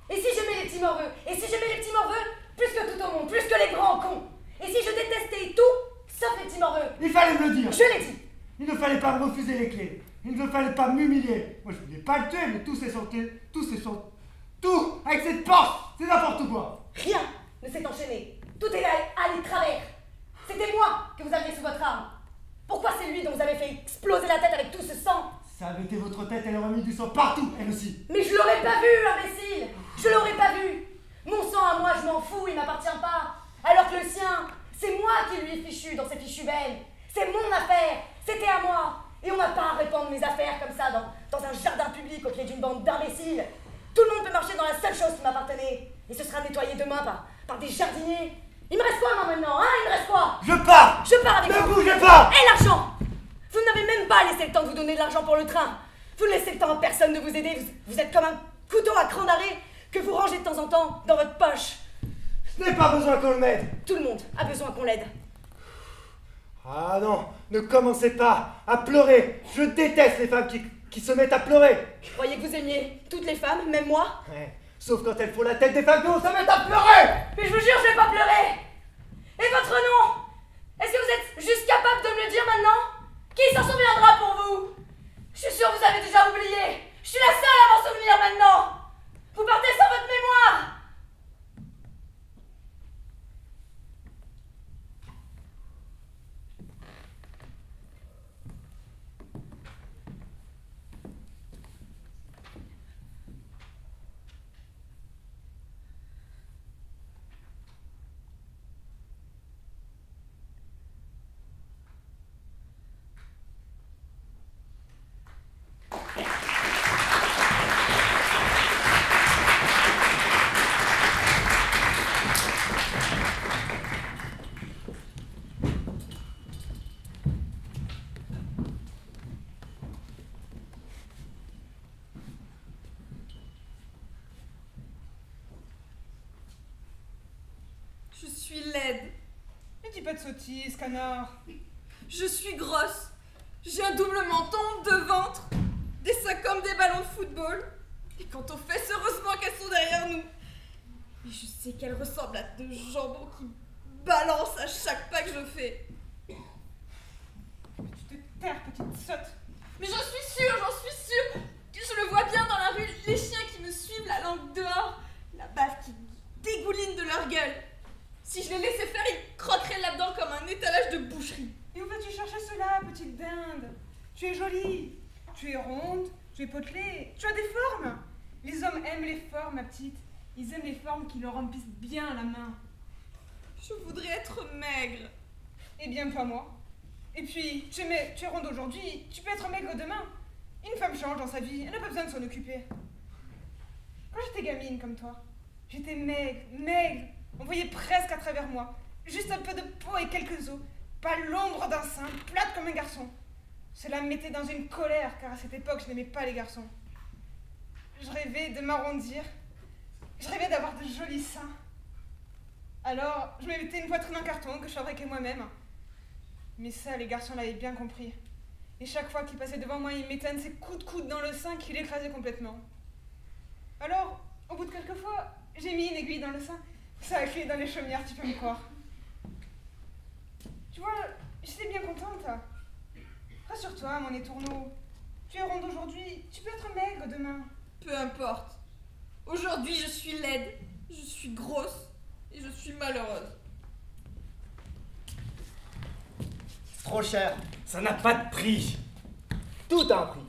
Et si j'aimais les petits morveux? Et si j'aimais les petits morveux plus que tout au monde, plus que les grands cons? Et si je détestais tout, sauf les petits morveux? Il fallait me le dire. Je l'ai dit. Il ne fallait pas me refuser les clés. Il ne fallait pas m'humilier. Moi, je voulais pas le tuer, mais tout s'est chanté. Tout avec cette porte. C'est n'importe quoi. Rien ne s'est enchaîné. Tout est allé de travers. C'était moi que vous aviez sous votre arme. Pourquoi c'est lui dont vous avez fait exploser la tête avec tout ce sang? Ça avait été votre tête, elle aurait mis du sang partout, elle aussi. Mais je l'aurais pas vu, imbécile. Je l'aurais pas vu. Mon sang à moi, je m'en fous, il m'appartient pas. Alors que le sien, c'est moi qui lui ai fichu dans ses fichues veines. C'est mon affaire, c'était à moi. Et on n'a pas à répandre mes affaires comme ça dans un jardin public au pied d'une bande d'imbéciles. Tout le monde peut marcher dans la seule chose qui m'appartenait. Et ce sera nettoyé demain par des jardiniers. Il me reste quoi moi maintenant, hein? Il me reste quoi? Je pars. Je pars avec vous. Ne bougez pas. Et l'argent? Vous n'avez même pas laissé le temps de vous donner de l'argent pour le train. Vous ne laissez le temps à personne de vous aider. Vous êtes comme un couteau à cran d'arrêt que vous rangez de temps en temps dans votre poche. Je n'ai pas besoin qu'on m'aide. Tout le monde a besoin qu'on l'aide. Ah non, ne commencez pas à pleurer. Je déteste les femmes qui se mettent à pleurer. Je croyais que vous aimiez toutes les femmes, même moi. Ouais, sauf quand elles font la tête des femmes qui se mettent à pleurer. Mais je vous jure, je vais pas pleurer. Et votre nom? Est-ce que vous êtes juste capable de me le dire maintenant? Qui s'en souviendra pour vous? Je suis sûre que vous avez déjà oublié. Je suis la seule à m'en souvenir maintenant. Vous partez sans votre mémoire. suis laide. Ne dis pas de sottises, canard. Je suis grosse. J'ai un double menton, 2 ventres, des seins comme des ballons de football. Et quant aux fesses, heureusement qu'elles sont derrière nous. Et je sais qu'elles ressemblent à 2 jambons qui balancent à chaque pas que je fais. Tu te taires, petite sotte. Mais j'en suis sûre. Je le vois bien dans la rue, les chiens qui me suivent, la langue dehors, la bave qui dégouline de leur gueule. Si je les laissais faire, ils croqueraient là-dedans comme un étalage de boucherie. Et où vas-tu chercher cela, petite dinde? Tu es jolie. Tu es ronde, tu es potelée, tu as des formes. Les hommes aiment les formes, ma petite. Ils aiment les formes qui leur remplissent bien la main. Je voudrais être maigre. Eh bien, pas moi. Et puis, tu es ronde aujourd'hui, tu peux être maigre demain. Une femme change dans sa vie, elle n'a pas besoin de s'en occuper. Quand j'étais gamine comme toi, j'étais maigre. On voyait presque à travers moi. Juste un peu de peau et quelques os. Pas l'ombre d'un sein, plate comme un garçon. Cela me mettait dans une colère, car à cette époque, je n'aimais pas les garçons. Je rêvais de m'arrondir. Je rêvais d'avoir de jolis seins. Alors, je me mettais une poitrine en carton que je fabriquais moi-même. Mais ça, les garçons l'avaient bien compris. Et chaque fois qu'ils passaient devant moi, ils mettaient un de ces coups de coude dans le sein qui l'écrasait complètement. Alors, au bout de quelques fois, j'ai mis une aiguille dans le sein. Ça a crié dans les chaumières, tu peux me croire. Tu vois, j'étais bien contente. Rassure-toi, mon étourneau. Tu es ronde aujourd'hui, tu peux être maigre demain. Peu importe. Aujourd'hui, je suis laide, je suis grosse et je suis malheureuse. Trop cher. Ça n'a pas de prix. Tout a un prix.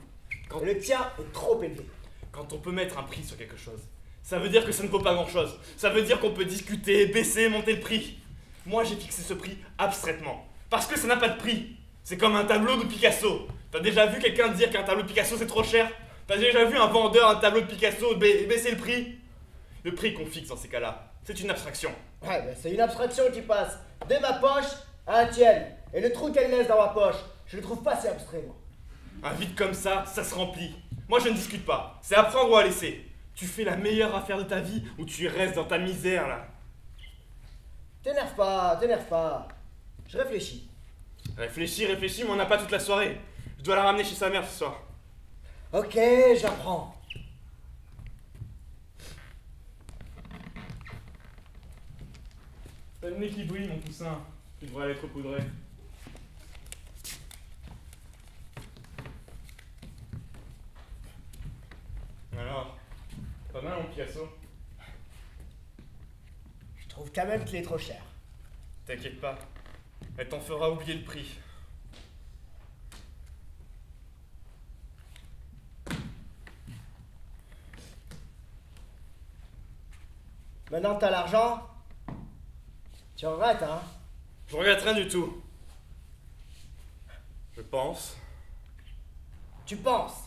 Quand le tien est trop élevé. Quand on peut mettre un prix sur quelque chose, ça veut dire que ça ne vaut pas grand-chose. Ça veut dire qu'on peut discuter, baisser, monter le prix. Moi, j'ai fixé ce prix abstraitement. Parce que ça n'a pas de prix. C'est comme un tableau de Picasso. T'as déjà vu quelqu'un dire qu'un tableau de Picasso c'est trop cher? T'as déjà vu un vendeur un tableau de Picasso baisser le prix? Le prix qu'on fixe dans ces cas-là, c'est une abstraction. Ouais, ben c'est une abstraction qui passe de ma poche à la tienne. Et le trou qu'elle laisse dans ma poche, je le trouve pas si abstrait, moi. Un vide comme ça se remplit. Moi, je ne discute pas. C'est à prendre ou à laisser. Tu fais la meilleure affaire de ta vie ou tu restes dans ta misère, là. T'énerve pas. Je réfléchis. Réfléchis, mais on n'a pas toute la soirée. Je dois la ramener chez sa mère ce soir. Ok, j'apprends. T'as le nez qui brille, mon poussin. Tu devrais aller te repoudrer. Alors, pas mal mon Picasso. Je trouve quand même qu'il est trop cher. T'inquiète pas, elle t'en fera oublier le prix. Maintenant que t'as l'argent, tu regrettes, hein? Je regrette rien du tout. Je pense. Tu penses.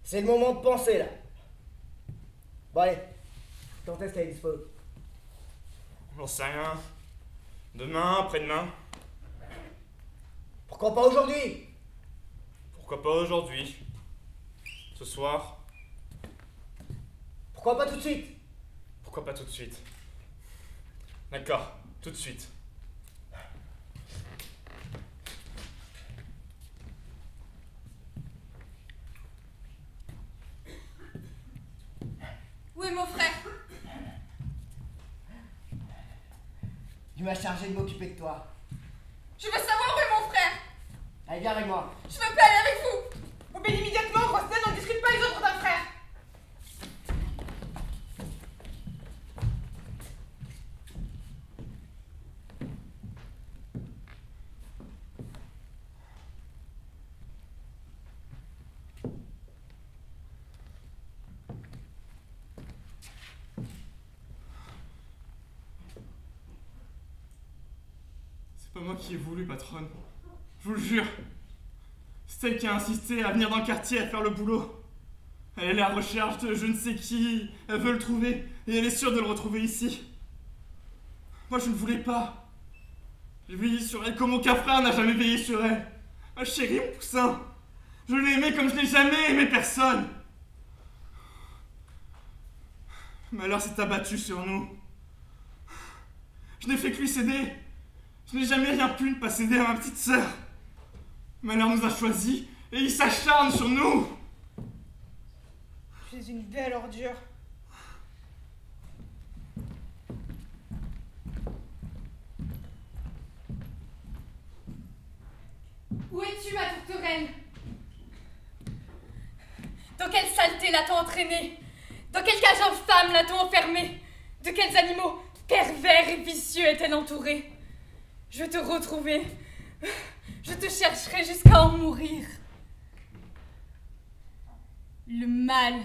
C'est le moment de penser, là. Bon, allez. Quand est-ce qu'elle est dispo? J'en sais rien. Demain, après-demain. Pourquoi pas aujourd'hui? Pourquoi pas aujourd'hui? Ce soir? Pourquoi pas tout de suite? Pourquoi pas tout de suite? D'accord, tout de suite. Où est mon frère? Tu m'as chargé de m'occuper de toi. Je veux savoir où est mon frère. Allez, viens avec moi. Je veux pas aller avec vous. Obéis immédiatement, grosse naine, on ne discute pas les ordres d'un frère. C'est pas moi qui ai voulu, patronne. Je vous le jure. C'est elle qui a insisté à venir dans le quartier à faire le boulot. Elle est à la recherche de je ne sais qui. Elle veut le trouver. Et elle est sûre de le retrouver ici. Moi, je ne voulais pas. J'ai veillé sur elle comme aucun frère n'a jamais veillé sur elle. Ma chérie, mon poussin. Je l'ai aimée comme je n'ai jamais aimé personne. Le malheur s'est abattu sur nous. Je n'ai fait que lui céder. Je n'ai jamais rien pu ne pas céder à ma petite sœur. Malheur nous a choisis et il s'acharne sur nous. Tu es une belle ordure. Où es-tu, ma tourterelle? Dans quelle saleté l'a-t-on entraîné? Dans quelle cage infâme l'a-t-on enfermé? De quels animaux pervers et vicieux est-elle entourée? Je vais te retrouver. Je te chercherai jusqu'à en mourir. Le mâle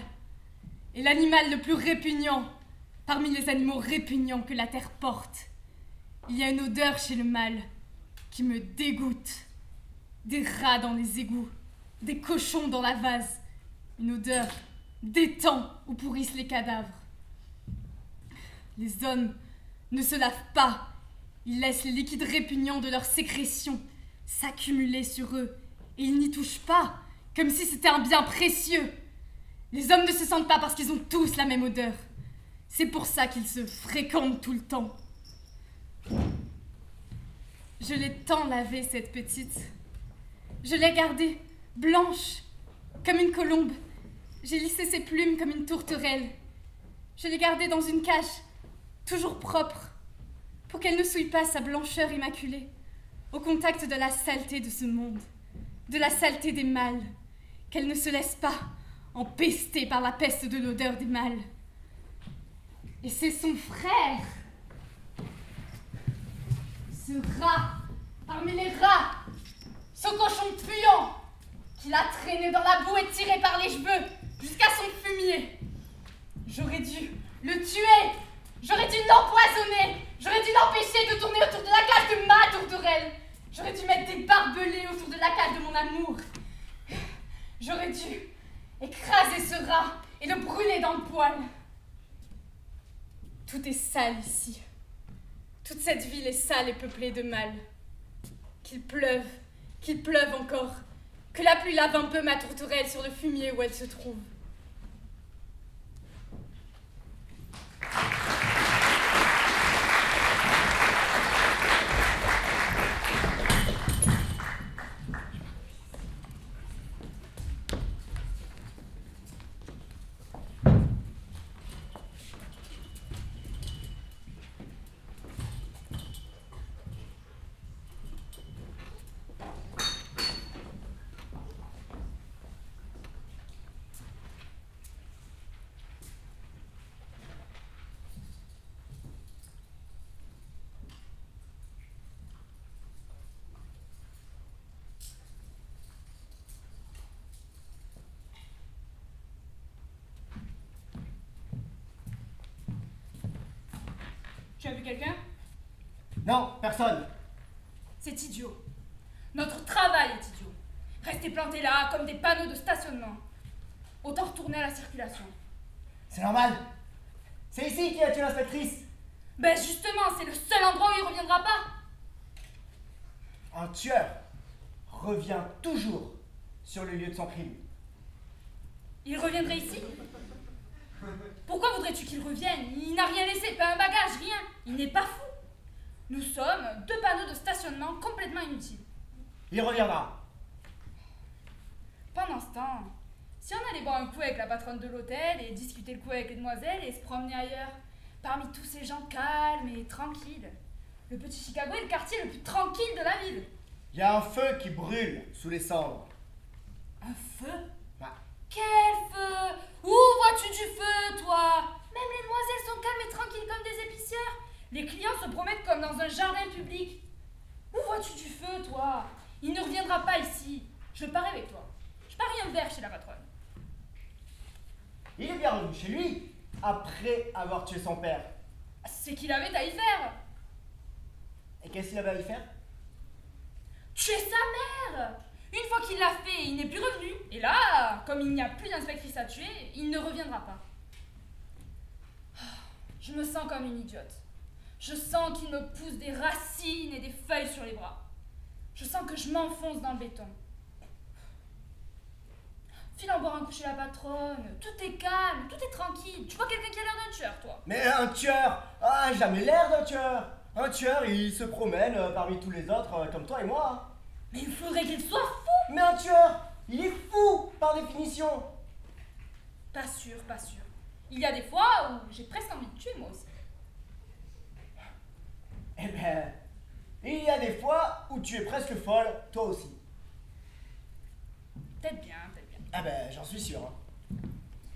est l'animal le plus répugnant parmi les animaux répugnants que la terre porte. Il y a une odeur chez le mâle qui me dégoûte. Des rats dans les égouts, des cochons dans la vase, une odeur d'étang où pourrissent les cadavres. Les hommes ne se lavent pas, ils laissent les liquides répugnants de leurs sécrétions s'accumuler sur eux, et ils n'y touchent pas, comme si c'était un bien précieux. Les hommes ne se sentent pas parce qu'ils ont tous la même odeur. C'est pour ça qu'ils se fréquentent tout le temps. Je l'ai tant lavée, cette petite. Je l'ai gardée blanche, comme une colombe. J'ai lissé ses plumes comme une tourterelle. Je l'ai gardée dans une cage, toujours propre, pour qu'elle ne souille pas sa blancheur immaculée, au contact de la saleté de ce monde, de la saleté des mâles, qu'elle ne se laisse pas empester par la peste de l'odeur des mâles. Et c'est son frère, ce rat, parmi les rats, ce cochon puant, qui l'a traîné dans la boue et tiré par les cheveux jusqu'à son fumier. J'aurais dû le tuer, j'aurais dû l'empoisonner, j'aurais dû l'empêcher de tourner autour de la cage de ma tourterelle, j'aurais dû mettre des barbelés autour de la cage de mon amour. J'aurais dû écraser ce rat et le brûler dans le poêle. Tout est sale ici. Toute cette ville est sale et peuplée de mâles. Qu'il pleuve encore, que la pluie lave un peu ma tourterelle sur le fumier où elle se trouve. Tu as vu quelqu'un? Non, personne. C'est idiot. Notre travail est idiot. Rester plantés là comme des panneaux de stationnement. Autant retourner à la circulation. C'est normal. C'est ici qu'il a tué l'inspectrice. Ben justement, c'est le seul endroit où il reviendra pas. Un tueur revient toujours sur le lieu de son crime. Il reviendrait ici? Pourquoi voudrais-tu qu'il revienne? Il n'a rien laissé, pas un bagage, rien. Il n'est pas fou. Nous sommes deux panneaux de stationnement complètement inutiles. Il reviendra. Pendant ce temps, si on allait boire un coup avec la patronne de l'hôtel et discuter le coup avec les demoiselles et se promener ailleurs, parmi tous ces gens calmes et tranquilles, le petit Chicago est le quartier le plus tranquille de la ville. Il y a un feu qui brûle sous les cendres. Un feu? Ah. Quel feu? Où vois-tu du feu, toi? Même les demoiselles sont calmes et tranquilles comme des épicières. Les clients se promettent comme dans un jardin public. Où vois-tu du feu, toi? Il ne reviendra pas ici. Je parie avec toi. Je parie un verre chez la patronne. Il est bien revenu chez lui après avoir tué son père. C'est qu'il avait à y faire. Et qu'est-ce qu'il avait à y faire? Tuer sa mère. Une fois qu'il l'a fait, il n'est plus revenu. Et là, comme il n'y a plus d'inspectrice à tuer, il ne reviendra pas. Je me sens comme une idiote. Je sens qu'il me pousse des racines et des feuilles sur les bras. Je sens que je m'enfonce dans le béton. File en boire un coup chez la patronne. Tout est calme, tout est tranquille. Tu vois quelqu'un qui a l'air d'un tueur, toi? Mais un tueur? Ah, jamais l'air d'un tueur. Un tueur, il se promène parmi tous les autres, comme toi et moi. Mais il faudrait qu'il soit fou. Mais un tueur, il est fou, par définition. Pas sûr, pas sûr. Il y a des fois où j'ai presque envie de tuer moi aussi. Eh ben, il y a des fois où tu es presque folle, toi aussi. Peut-être bien, peut-être bien. Ah ben, j'en suis sûr. Hein.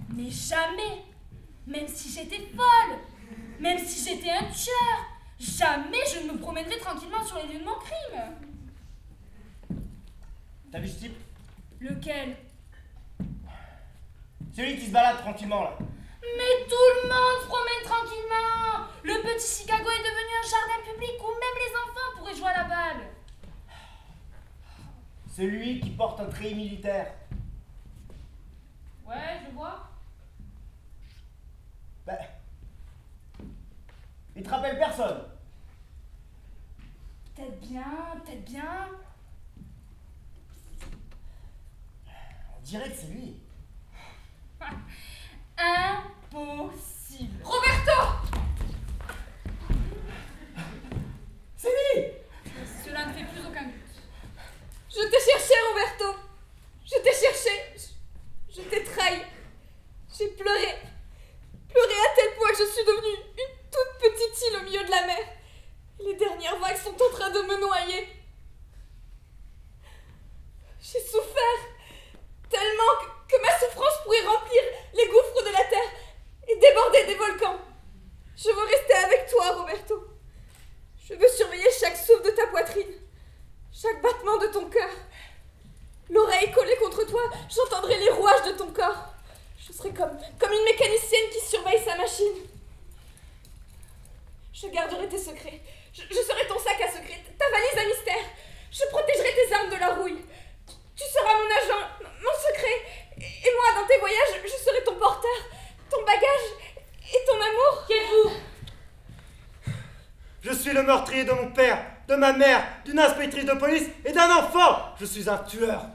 Mais jamais. Même si j'étais folle. Même si j'étais un tueur. Jamais je ne me promènerais tranquillement sur les lieux de mon crime. T'as vu ce type? Lequel? Celui qui se balade tranquillement là. Mais tout le monde se promène tranquillement. Le petit Chicago est devenu un jardin public où même les enfants pourraient jouer à la balle. Celui qui porte un treillis militaire. Ouais, je vois. Ben, il te rappelle personne. Peut-être bien, peut-être bien. On dirait que c'est lui. Impossible. Roberto! C'est lui! Cela ne fait plus aucun doute. Je t'ai cherché, Roberto. Je t'ai cherché. Je t'ai trahi. J'ai pleuré. Pleuré à tel point que je suis devenue une toute petite île au milieu de la mer. Les dernières vagues sont en train de me noyer. J'ai souffert tellement que ma souffrance pourrait remplir les gouffres de la terre et déborder des volcans. Je veux rester avec toi, Roberto. Je veux surveiller chaque souffle de ta poitrine, chaque battement de ton cœur. L'oreille collée contre toi, j'entendrai les rouages de ton corps. Je serai comme une mécanicienne qui surveille sa machine. Je garderai tes secrets. Je serai ton sac à secret, ta valise à mystère. Je protégerai tes armes de la rouille. Tu seras mon agent, mon secret. Et moi, dans tes voyages, je serai ton porteur, ton bagage et ton amour. Qui êtes-vous? Je suis le meurtrier de mon père, de ma mère, d'une inspectrice de police et d'un enfant. Je suis un tueur.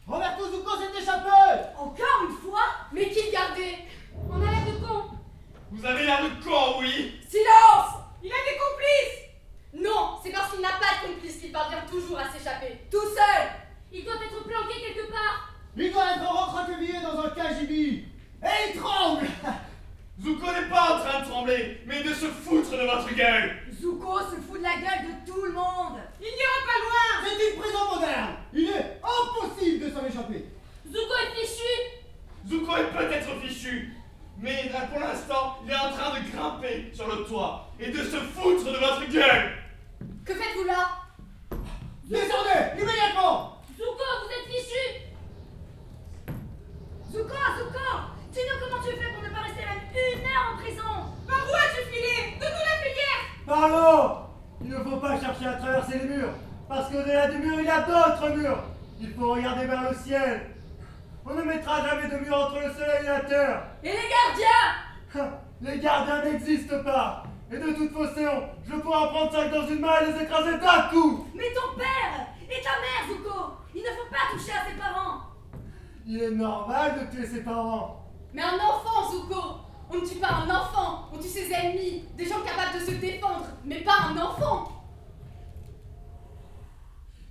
Roberto Zucco s'est échappé! Encore une fois? Mais qui le gardait? On a l'air de con. Vous avez l'air de con, oui? Silence! Il a des complices! Non, c'est parce qu'il n'a pas de complice qu'il parvient toujours à s'échapper. Tout seul! Il doit être planqué quelque part. Il doit être recroquevillé dans un KGB. Et il tremble! Zucco n'est pas en train de trembler, mais de se foutre de votre gueule. Zucco se fout de la gueule de tout le monde. Il n'ira pas loin! C'est une prison moderne! Il est impossible de s'en échapper! Zucco est fichu. Zucco est peut-être fichu, mais là pour l'instant, il est en train de grimper sur le toit et de se foutre de votre gueule. Que faites-vous là? Descendez! Immédiatement! Zucco, vous êtes fichu. Zucco, dis-nous comment tu fais pour ne pas rester même 1 heure en prison. Par où as-tu filé? Donne-nous la filière! Par l'eau! Il ne faut pas chercher à traverser les murs, parce qu'au-delà du mur, il y a d'autres murs! Il faut regarder vers le ciel! On ne mettra jamais de mur entre le soleil et la terre! Et les gardiens? Les gardiens n'existent pas! Et de toute façon, je pourrais en prendre 5 dans une main et les écraser d'un coup! Mais ton père et ta mère, Zucco, il ne faut pas toucher à ses parents. Il est normal de tuer ses parents! Mais un enfant, Zucco! On ne tue pas un enfant, on tue ses ennemis, des gens capables de se défendre, mais pas un enfant!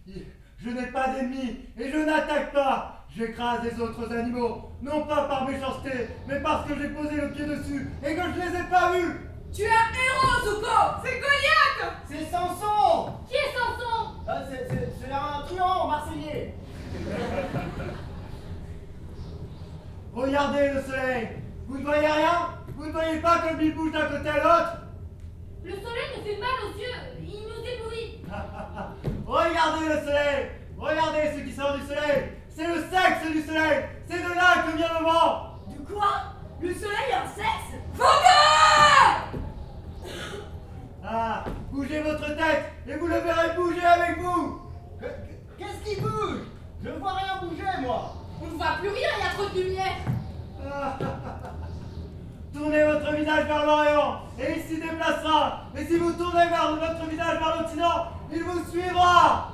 Je n'ai pas d'ennemis et je n'attaque pas! J'écrase les autres animaux, non pas par méchanceté, mais parce que j'ai posé le pied dessus et que je les ai pas vus! Tu es un héros, Zucco! C'est Goliath! C'est Samson! Qui est Samson? C'est un truand marseillais! Regardez le soleil! Vous ne voyez rien? Vous ne voyez pas comme il bouge d'un côté à l'autre? Le soleil nous fait mal aux yeux, il nous éblouit. Regardez le soleil! Regardez ce qui sort du soleil! C'est le sexe du soleil! C'est de là que vient le vent! De quoi? Le soleil a un sexe? Ah! Bougez votre tête et vous le verrez bouger avec vous! Qu'est-ce qui bouge? Je ne vois rien bouger, moi. On ne voit plus rien, il y a trop de lumière. Tournez votre visage vers l'Orient et il s'y déplacera. Et si vous tournez vers votre visage vers l'Occident, il vous suivra.